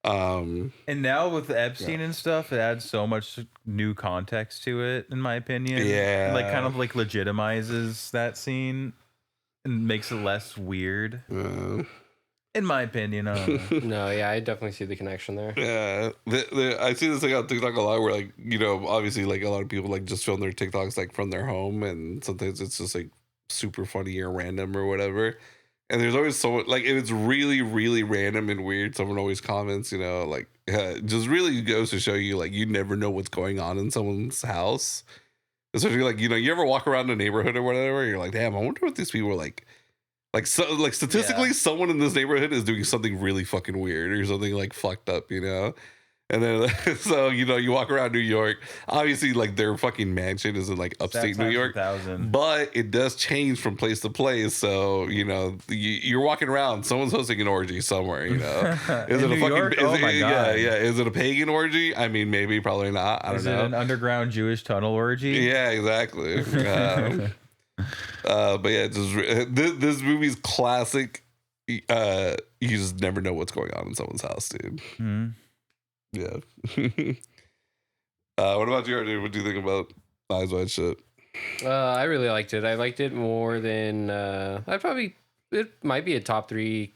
And now with the Epstein and stuff, it adds so much new context to it, in my opinion. Yeah, like kind of like legitimizes that scene and makes it less weird. In my opinion, I don't know. No, yeah, I definitely see the connection there. Yeah, I see this thing on TikTok a lot, where like obviously like a lot of people like just film their TikToks like from their home, and sometimes it's just like super funny or random or whatever. And there's always someone like, if it's really really random and weird, someone always comments, like just really goes to show you like you never know what's going on in someone's house, especially like you ever walk around a neighborhood or whatever, you're like, damn, I wonder what these people are like. Like so, like statistically, someone in this neighborhood is doing something really fucking weird or something like fucked up, And then so you walk around New York. Obviously, like their fucking mansion is in like upstate New York, but it does change from place to place. So you're walking around. Someone's hosting an orgy somewhere. Is it a fucking? Is it a pagan orgy? I mean, maybe, probably not. I don't know. Is it an underground Jewish tunnel orgy? Yeah, exactly. But yeah, just this movie's classic. You just never know what's going on in someone's house, dude. Yeah. What about you, dude? What do you think about Eyes Wide Shut? I really liked it. I liked it more than it might be a top 3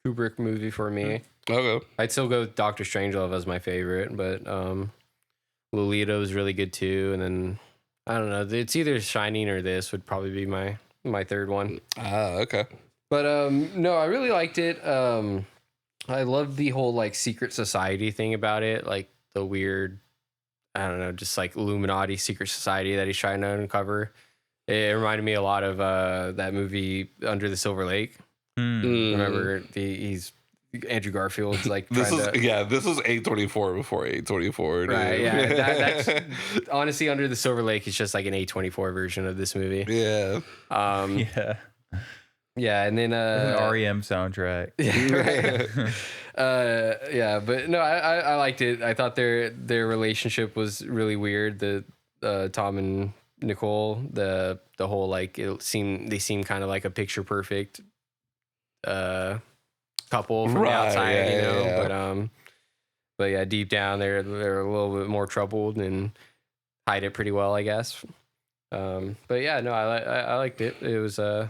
Kubrick movie for me. Okay. I'd still go with Dr. Strangelove as my favorite, but Lolita was really good too, and then I don't know. It's either Shining or this would probably be my third one. Okay. But no, I really liked it. I loved the whole like secret society thing about it, like the weird, I don't know, just like Illuminati secret society that he's trying to uncover. It reminded me a lot of that movie Under the Silver Lake. Remember he's Andrew Garfield's like this is A24 before A24, dude. Right? Yeah, that's honestly Under the Silver Lake is just like an A24 version of this movie. Yeah. Yeah, and then an REM soundtrack. Yeah, but no, I liked it. I thought their relationship was really weird. The Tom and Nicole, the whole like they seem kind of like a picture perfect couple from the outside, yeah. But But yeah, deep down they're a little bit more troubled and hide it pretty well, I guess. But yeah, no, I liked it. It was I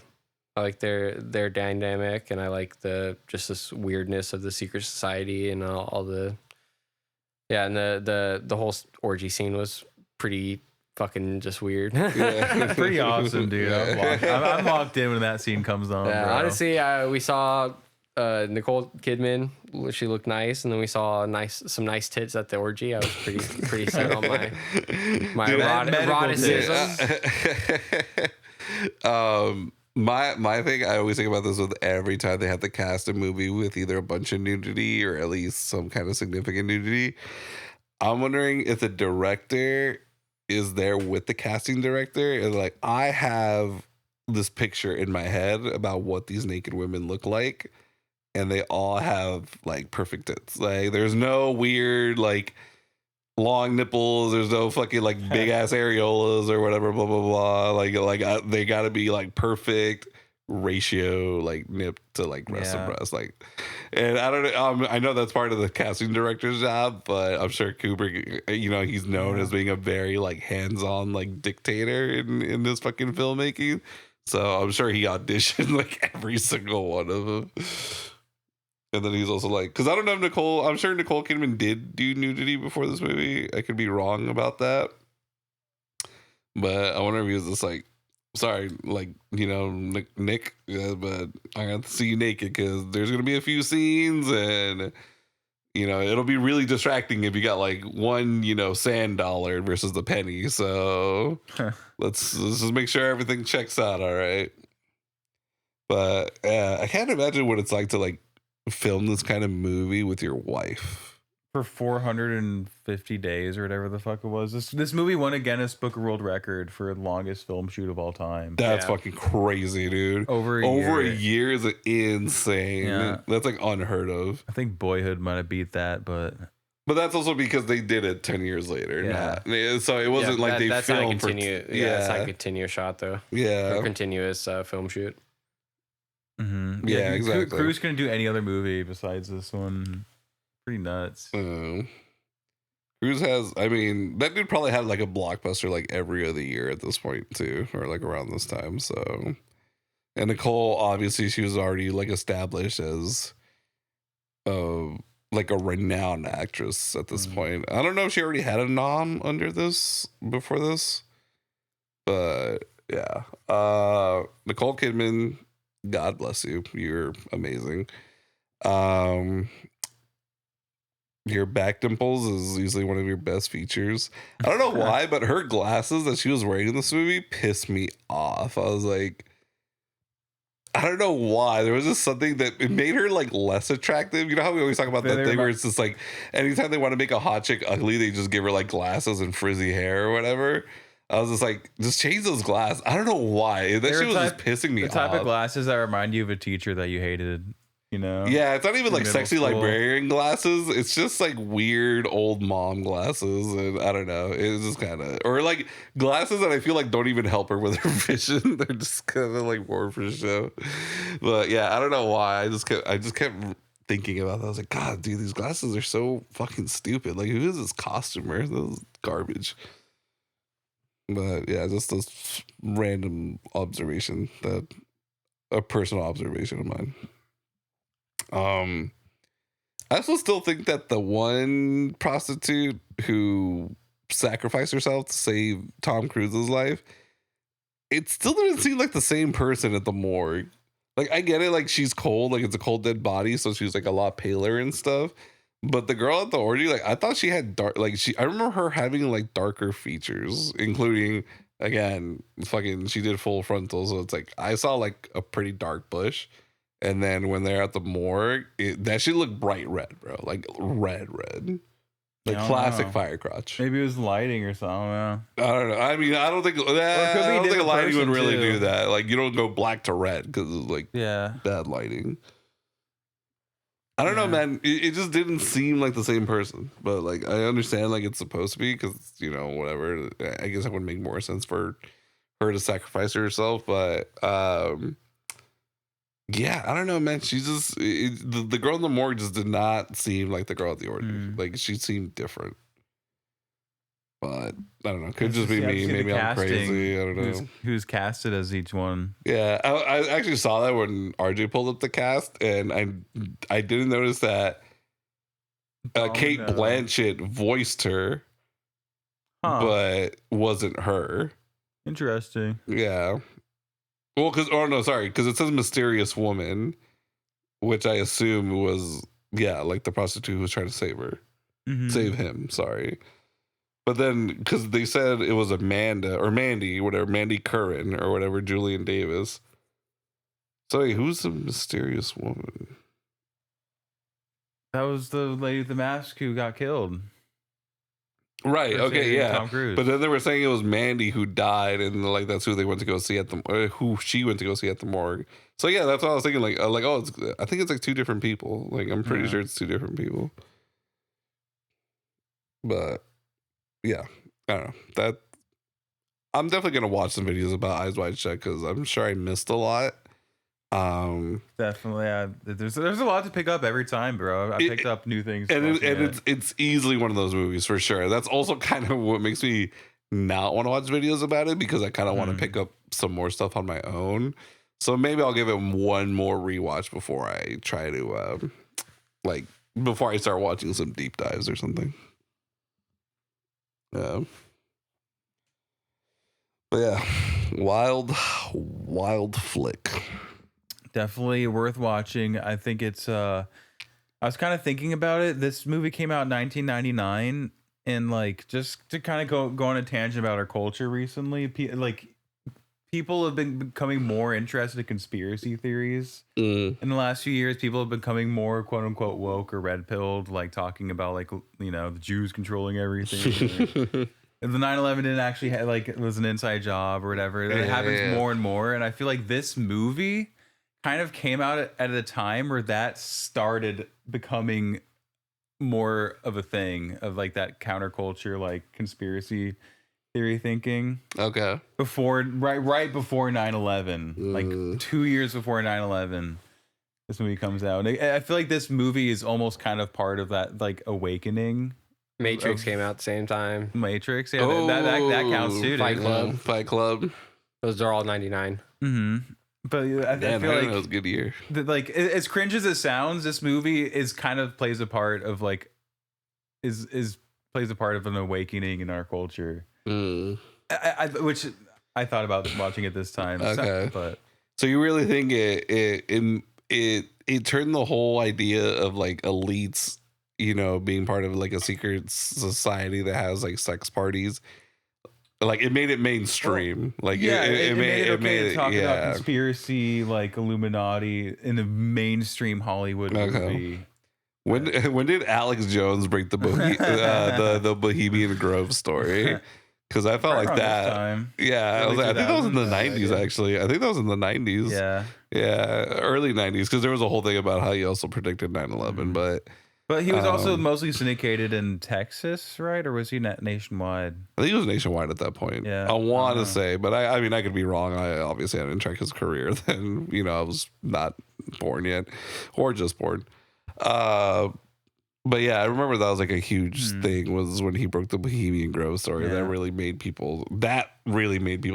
like their dynamic, and I like just this weirdness of the secret society and all the and the whole orgy scene was pretty fucking just weird. It's pretty awesome, dude. I'm locked in when that scene comes on. Yeah, bro. honestly, we saw Nicole Kidman. She looked nice, and then we saw some nice tits at the orgy. I was pretty set on my eroticism. My thing, I always think about this with every time they have to cast a movie with either a bunch of nudity or at least some kind of significant nudity. I'm wondering if the director is there with the casting director and like, I have this picture in my head about what these naked women look like, and they all have like perfect tits. Like there's no weird like long nipples, there's no fucking like big ass areolas or whatever, blah blah blah. Like they gotta be like perfect ratio, like nip to like breast and breast. Like, and I don't know, I know that's part of the casting director's job, but I'm sure Kubrick, he's known as being a very like hands-on like dictator in this fucking filmmaking. So I'm sure he auditioned like every single one of them. And then he's also like, because I don't know if I'm sure Nicole Kidman did do nudity before this movie. I could be wrong about that. But I wonder if he was just like, sorry, like, Nick, but I got to see you naked because there's going to be a few scenes and, it'll be really distracting if you got like one, sand dollar versus the penny. So let's just make sure everything checks out. All right. But I can't imagine what it's like to like film this kind of movie with your wife for 450 days or whatever the fuck it was. This movie won a Guinness Book of World Record for the longest film shoot of all time. That's fucking crazy, dude. Over a year is insane. Yeah. That's like unheard of. I think Boyhood might have beat that, but that's also because they did it 10 years later. Yeah. So it wasn't like they filmed for... that's not a continuous shot, though. Yeah. A continuous film shoot. Mm-hmm. Yeah, exactly. Cruise couldn't do any other movie besides this one. Pretty nuts. Cruise has, that dude probably had like a blockbuster like every other year at this point too, or like around this time. So, and Nicole, obviously, she was already like established as like a renowned actress at this point. I don't know if she already had a nom under this before this, but yeah. Nicole Kidman, God bless you. You're amazing. Your back dimples is usually one of your best features. I don't know why, but her glasses that she was wearing in this movie pissed me off. I was like, I don't know why. There was just something that it made her like less attractive. You know how we always talk about that thing where it's just like anytime they want to make a hot chick ugly, they just give her like glasses and frizzy hair or whatever. I was just like, just change those glasses. I don't know why. That shit was just pissing me off. The type of glasses that remind you of a teacher that you hated. Yeah, it's not even like sexy librarian glasses. It's just like weird old mom glasses, and I don't know. It's just kind of, or like glasses that I feel like don't even help her with her vision. They're just kind of like more for show. But yeah, I don't know why. I just kept thinking about that. I was like, God, dude, these glasses are so fucking stupid. Like, who is this costumer? This is garbage. But yeah, just this random observation, a personal observation of mine. I also still think that the one prostitute who sacrificed herself to save Tom Cruise's life, it still doesn't seem like the same person at the morgue. Like, I get it, like she's cold, like it's a cold dead body, so she's like a lot paler and stuff. But the girl at the orgy, like I thought she had dark, like I remember her having like darker features, including again, she did full frontal, so it's like I saw like a pretty dark bush. And then when they're at the morgue, that shit looked bright red, bro. Like red. Like classic fire crotch. Maybe it was lighting or something. I don't know. I mean, I don't think lighting would really do that. Like, you don't go black to red because it's like bad lighting. I don't know, man. It just didn't seem like the same person. But like, I understand like it's supposed to be because, whatever. I guess it would make more sense for her to sacrifice herself. But Yeah, I don't know, man. She's just the girl in the morgue just did not seem like the girl at the orgy. Like she seemed different. But I don't know. Could just be me. Maybe I'm crazy. I don't know. Who's casted as each one? Yeah, I actually saw that when RJ pulled up the cast, and I didn't notice that Kate Blanchett voiced her, but wasn't her. Interesting. Yeah. Well, because it says mysterious woman, which I assume was like the prostitute who was trying to save her, save him. Sorry. But then, because they said it was Amanda or Mandy, whatever, Mandy Curran or whatever, Julian Davis. So, wait, who's the mysterious woman? That was the lady with the mask who got killed. Right. Okay. Yeah. Tom Cruise. But then they were saying it was Mandy who died, and like that's who they went to go see who she went to go see at the morgue. So yeah, that's what I was thinking. Like oh, I think it's like two different people. Like I'm pretty sure it's two different people. But. Yeah, I don't know. That I'm definitely gonna watch some videos about Eyes Wide Shut because I'm sure I missed a lot. Definitely, there's a lot to pick up every time, bro. I picked up new things, and it's easily one of those movies for sure. That's also kind of what makes me not want to watch videos about it because I kind of want to pick up some more stuff on my own. So maybe I'll give it one more rewatch before I try to before I start watching some deep dives or something. Yeah. But yeah, wild flick. Definitely worth watching. I think it's I was kind of thinking about it. This movie came out in 1999, and like just to kind of go on a tangent about our culture recently, people have been becoming more interested in conspiracy theories in the last few years. People have been becoming more quote unquote woke or red pilled, like talking about the Jews controlling everything. The 9/11 didn't actually have it was an inside job or whatever. It happens more and more. And I feel like this movie kind of came out at a time where that started becoming more of a thing of like that counterculture, like conspiracy theory thinking. Okay. Right before 9/11, like 2 years before 9/11, this movie comes out. And I feel like this movie is almost kind of part of that like awakening. Matrix came out at the same time. Matrix, yeah, that counts too. Fight Club. Those are all 99. But I feel like that was a good year. Like as cringe as it sounds, this movie is kind of plays a part of like plays a part of an awakening in our culture. Which I thought about watching it this time. Okay. So you really think it turned the whole idea of like elites, being part of like a secret society that has like sex parties, like it made it mainstream. Like it made it to talk about conspiracy, like Illuminati in a mainstream Hollywood movie. When did Alex Jones break the the Bohemian Grove story? Because I felt like that. Yeah, I think that was in the 90s, actually. I think that was in the 90s. Yeah. Yeah, early 90s, because there was a whole thing about how he also predicted 9/11. But he was also mostly syndicated in Texas, right? Or was he nationwide? I think he was nationwide at that point. Yeah. I want to say, but I mean, I could be wrong. I didn't track his career then. I was not born yet or just born. But yeah, I remember that was like a huge thing was when he broke the Bohemian Grove story. That really made people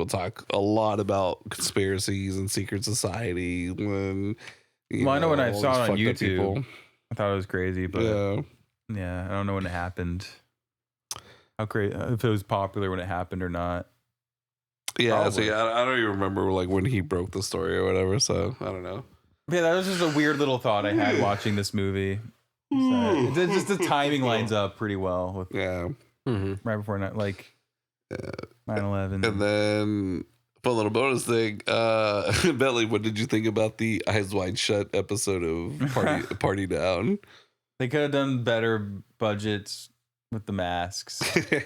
talk a lot about conspiracies and secret society. When I know when I saw it on YouTube, I thought it was crazy, but yeah, I don't know when it happened. How crazy if it was popular when it happened or not. Yeah, probably. So I don't even remember like when he broke the story or whatever. So I don't know. Yeah, that was just a weird little thought I had watching this movie. So just the timing lines up pretty well with right before 9/11. And then fun little bonus thing, Bentley, what did you think about the Eyes Wide Shut episode of Party Down? They could have done better budgets with the masks. The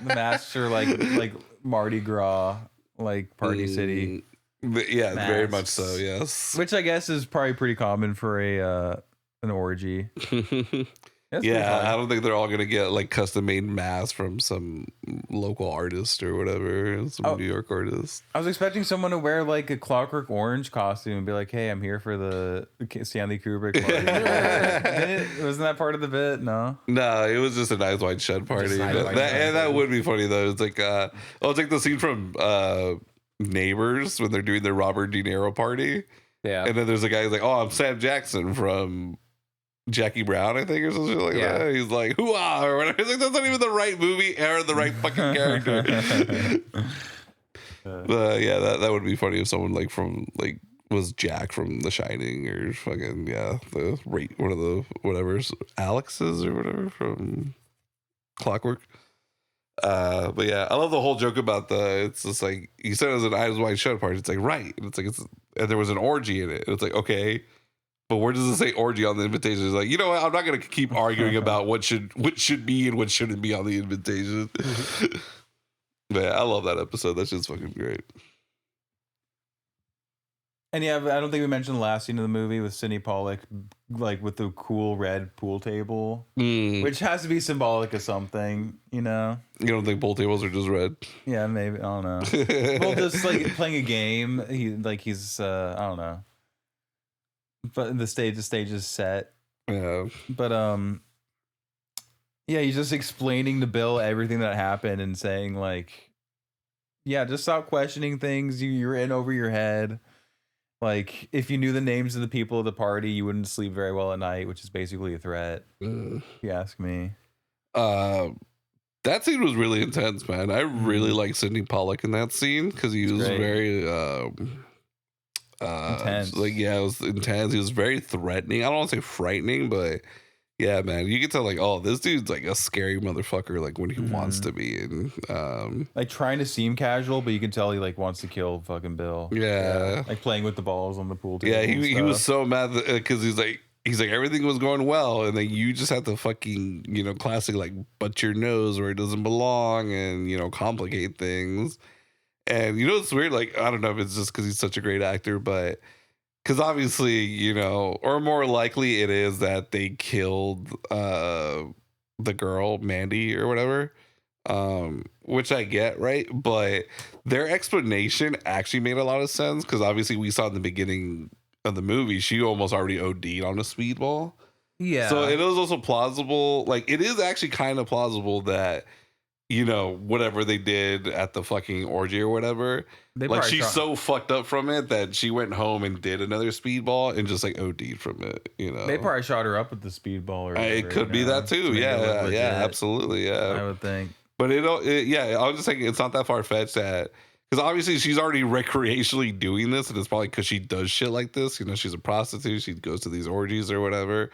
masks are like Mardi Gras, like Party City. Yeah, masks. Very much so. Yes, which I guess is probably pretty common for an orgy. That's pretty Yeah, fun. I don't think they're all gonna get like custom made masks from some local artist or whatever, some New York artist. I was expecting someone to wear like a Clockwork Orange costume and be like, "Hey, I'm here for the Stanley Kubrick party." Wasn't that part of the bit? No. No, it was just a Eyes Wide Shut party. That would be funny though. It's like it's like the scene from Neighbors when they're doing their Robert De Niro party. Yeah. And then there's a guy who's like, "Oh, I'm Sam Jackson from Jackie Brown, I think," or something like that. He's like, "Hoo-ah," or whatever. He's like, that's not even the right movie or the right fucking character. But yeah, that would be funny if someone like from like was Jack from The Shining or fucking the one of the whatever's Alex's or whatever from Clockwork. But yeah, I love the whole joke about it's just like you said it was an Eyes Wide Shut party. It's like right, and it's like and there was an orgy in it. And it's like okay, but where does it say orgy on the invitation? It's like, you know what? I'm not gonna keep arguing about what should be and what shouldn't be on the invitation. But yeah, I love that episode. That's just fucking great. And yeah, I don't think we mentioned the last scene of the movie with Sidney Pollack, like with the cool red pool table, which has to be symbolic of something, you know? You don't think pool tables are just red? Yeah, maybe. I don't know. Well, just like playing a game, he's I don't know. But the stage is set. Yeah. But yeah, he's just explaining to Bill everything that happened and saying like, yeah, just stop questioning things. You're in over your head. Like, if you knew the names of the people of the party, you wouldn't sleep very well at night, which is basically a threat. If you ask me. That scene was really intense, man. I really like Sidney Pollack in that scene because he was very intense. Like, yeah, it was intense. He was very threatening. I don't want to say frightening, but yeah, man, you can tell like, oh, this dude's like a scary motherfucker, like when he wants to be, and like trying to seem casual, but you can tell he like wants to kill fucking Bill. Yeah. Like playing with the balls on the pool table. Yeah, he was so mad because he's like everything was going well, and then you just have to fucking, you know, classic like butt your nose where it doesn't belong, and you know, complicate things. And you know, it's weird. Like, I don't know if it's just because he's such a great actor, but because obviously, you know, or more likely it is that they killed the girl, Mandy or whatever, which I get, right? But their explanation actually made a lot of sense because obviously we saw in the beginning of the movie, she almost already OD'd on a speedball. Yeah. So it is also plausible. Like, it is actually kind of plausible that, you know, whatever they did at the fucking orgy or whatever, like she's so fucked up from it that she went home and did another speedball and just like OD'd from it, you know. They probably shot her up with the speedball or whatever, it could be that too. Yeah, absolutely. Yeah. I would think. But I was just saying it's not that far fetched that because obviously she's already recreationally doing this, and it's probably because she does shit like this. You know, she's a prostitute. She goes to these orgies or whatever.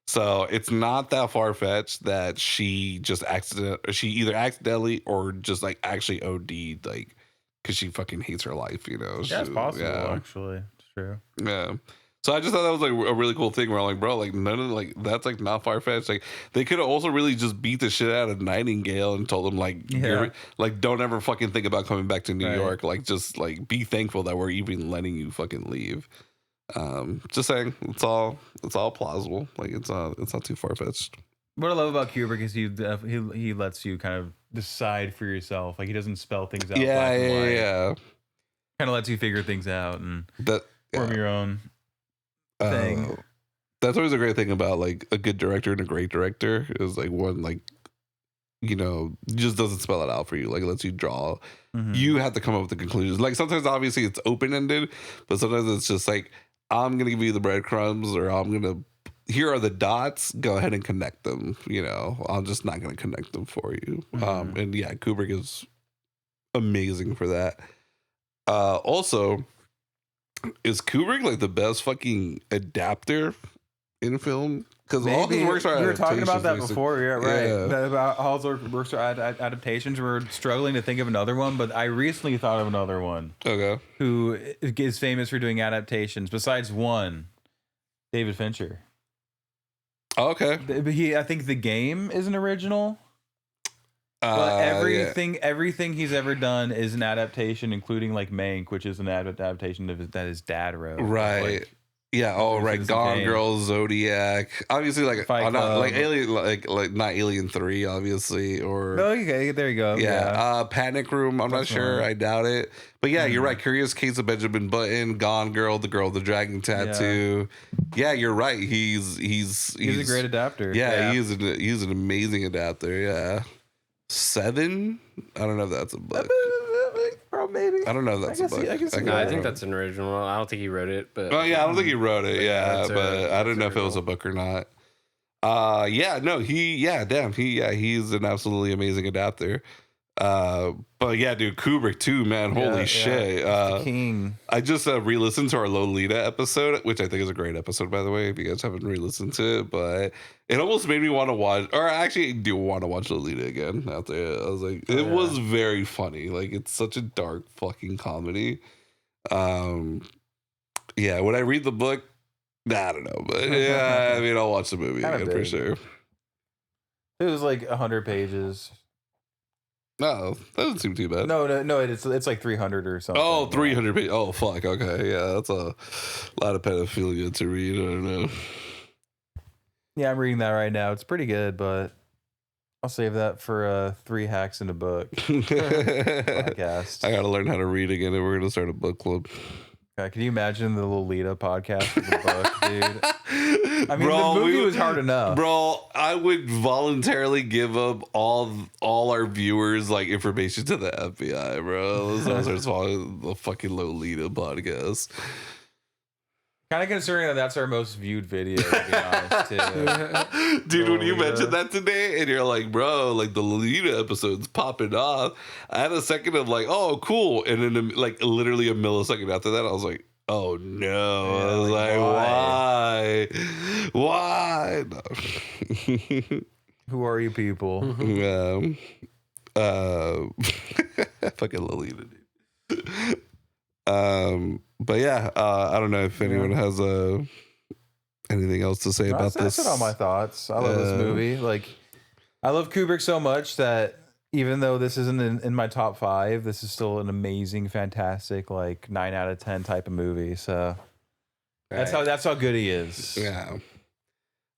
So it's not that far fetched that she either accidentally or just like actually OD'd, like because she fucking hates her life, you know. Yeah, it's possible. Actually, it's true. Yeah. So I just thought that was like a really cool thing where I'm like, bro, like none of like that's like not far fetched. Like they could have also really just beat the shit out of Nightingale and told him like, like don't ever fucking think about coming back to New York. Like just like be thankful that we're even letting you fucking leave. Just saying, it's all plausible. Like it's not too far fetched. What I love about Kubrick is he lets you kind of decide for yourself. Like he doesn't spell things out. Yeah. Kind of lets you figure things out and form your own thing. That's always a great thing about like a good director and a great director is like one like, you know, just doesn't spell it out for you. Like it lets you draw. You have to come up with the conclusions. Like sometimes obviously it's open ended, but sometimes it's just like, I'm gonna give you the breadcrumbs, or here are the dots. Go ahead and connect them. You know, I'm just not gonna connect them for you. And yeah, Kubrick is amazing for that. Also, is Kubrick like the best fucking adapter in film? Because all his works are adaptations. You were talking about that before, yeah, right? Yeah. About all his works are adaptations. We're struggling to think of another one, but I recently thought of another one. Okay. Who is famous for doing adaptations? Besides one, David Fincher. Okay. I think The Game is an original. But everything he's ever done is an adaptation, including like Mank, which is an adaptation that his dad wrote. Right. Like, Yeah. Oh, right. Citizen Gone Kane. Girl, Zodiac. Obviously, like Fight not like Club. Alien, like not Alien 3, obviously, or No, okay, there you go. yeah. Panic Room. I'm not That's sure. one. I doubt it. But yeah, you're right. Curious Case of Benjamin Button, Gone Girl, the girl with the dragon tattoo. Yeah, you're right. He's a great adapter. Yeah, he's an amazing adapter. Yeah. 7. I don't know if that's a book. Bro, maybe. I don't know if that's a book. I think that's an original. I don't think he wrote it, but Oh yeah, I don't think he wrote it. Yeah, but I don't know if it was a book or not. He's an absolutely amazing adapter. But yeah, dude, Kubrick too, man. Holy shit. The king. I just re-listened to our Lolita episode, which I think is a great episode, by the way, if you guys haven't re-listened to it. But it almost made me want to watch, or I actually do want to watch Lolita again after it. I was like, it was very funny. Like, it's such a dark fucking comedy. When I read the book, I don't know, but yeah, I mean, I'll watch the movie again for sure. It was like 100 pages. No, that doesn't seem too bad. No, it's like 300 or something. Oh, 300 pages. Oh, fuck. Okay, yeah, that's a lot of pedophilia to read. I don't know. Yeah, I'm reading that right now. It's pretty good, but I'll save that for 3 hacks in a book podcast. I gotta learn how to read again, and we're gonna start a book club. Can you imagine the Lolita podcast for the book, dude? I mean, bro, the movie was hard enough. Bro, I would voluntarily give up all our viewers like information to the FBI, bro. Let's start following the fucking Lolita podcast. Kind of concerning that that's our most viewed video, to be honest, too. Dude, when you mentioned that today and you're like, bro, like the Lolita episode's popping off, I had a second of like, oh, cool. And then like literally a millisecond after that, I was like, oh no. Yeah, I was like, why? No. Who are you people? Fucking Lolita, dude. But yeah, I don't know if anyone has anything else to say about this. That's all my thoughts. I love this movie. Like, I love Kubrick so much that even though this isn't in my top 5, this is still an amazing, fantastic, like 9 out of 10 type of movie. So that's how good he is. Yeah.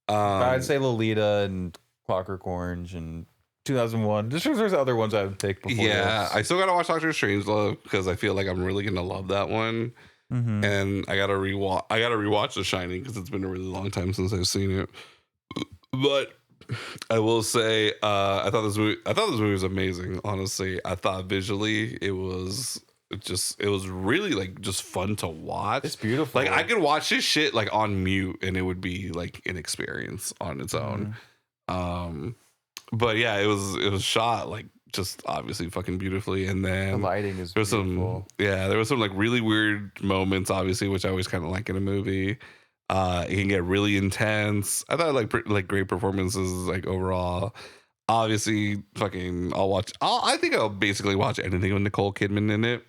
I'd say Lolita and Clockwork Orange and 2001. There's other ones I would pick before. Yeah, this. I still gotta watch Doctor Strangelove because I feel like I'm really gonna love that one. Mm-hmm. And I gotta rewatch The Shining because it's been a really long time since I've seen it. But I will say, I thought this movie was amazing. Honestly, I thought visually it was really like just fun to watch. It's beautiful. Like I could watch this shit like on mute and it would be like an experience on its own. But yeah, it was shot like just obviously fucking beautifully, and then the lighting is beautiful. There was some like really weird moments, obviously, which I always kind of like in a movie. It can get really intense. I thought like great performances like overall. Obviously, fucking I think I'll basically watch anything with Nicole Kidman in it.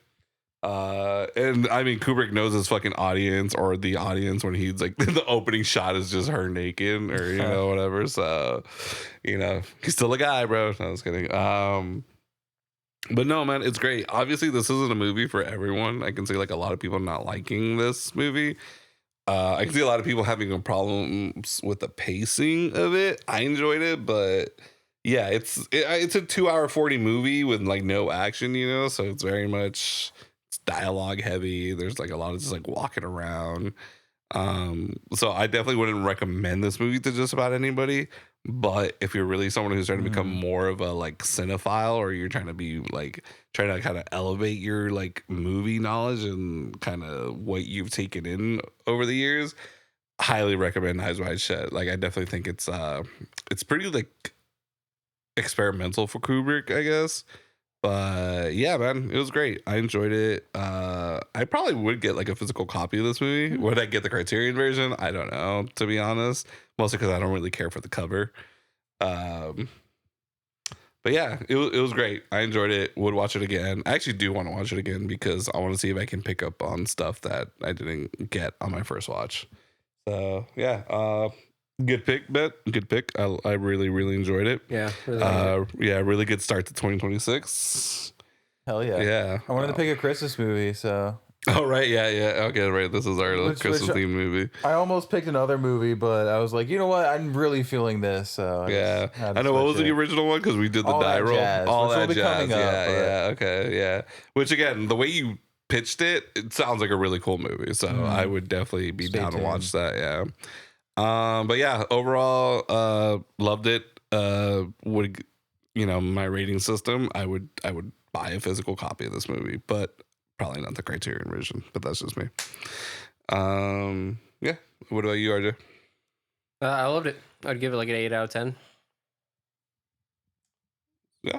And I mean, Kubrick knows his fucking audience, or the audience, when he's like the opening shot is just her naked, or whatever. So, he's still a guy, bro. No, I was kidding. But no, man, it's great. Obviously, this isn't a movie for everyone. I can see like a lot of people not liking this movie. I can see a lot of people having problems with the pacing of it. I enjoyed it, but yeah, it's a 2-hour 40 movie with like no action, so it's very much dialogue heavy. There's like a lot of just like walking around. So I definitely wouldn't recommend this movie to just about anybody. But if you're really someone who's trying to become more of a like cinephile, or you're trying to be like trying to kind of elevate your like movie knowledge and kind of what you've taken in over the years, highly recommend Eyes Wide Shut. Like I definitely think it's pretty like experimental for Kubrick, I guess. But yeah, man, it was great. I enjoyed it. I probably would get like a physical copy of this movie. Would I get the Criterion version? I don't know, to be honest. Mostly because I don't really care for the cover. But yeah, it was great. I enjoyed it. Would watch it again. I actually do want to watch it again because I want to see if I can pick up on stuff that I didn't get on my first watch. So yeah, good pick, Bet. Good pick. I really, really enjoyed it. Yeah. Really really good start to 2026. Hell yeah. Yeah. I wanted to pick a Christmas movie, so Oh right, yeah. Okay, right. This is our Christmas themed movie. I almost picked another movie, but I was like, you know what? I'm really feeling this. So I know. What was the original one? Because we did the die roll. All that jazz. Yeah. Okay. Yeah. Which again, the way you pitched it, it sounds like a really cool movie. So I would definitely be down to watch that. Yeah. But yeah, overall, loved it. Would my rating system? I would buy a physical copy of this movie, but probably not the Criterion version. But that's just me. Yeah. What about you, RJ? I loved it. I'd give it like an 8 out of 10. Yeah.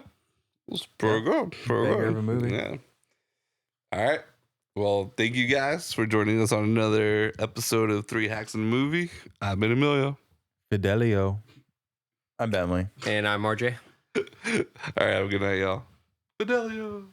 It's pretty good. Bigger of a movie. Yeah. All right. Well, thank you guys for joining us on another episode of 3 Hacks in a Movie. I've been Emilio. Fidelio. I'm Bentley. And I'm RJ. All right. Have a good night, y'all. Fidelio.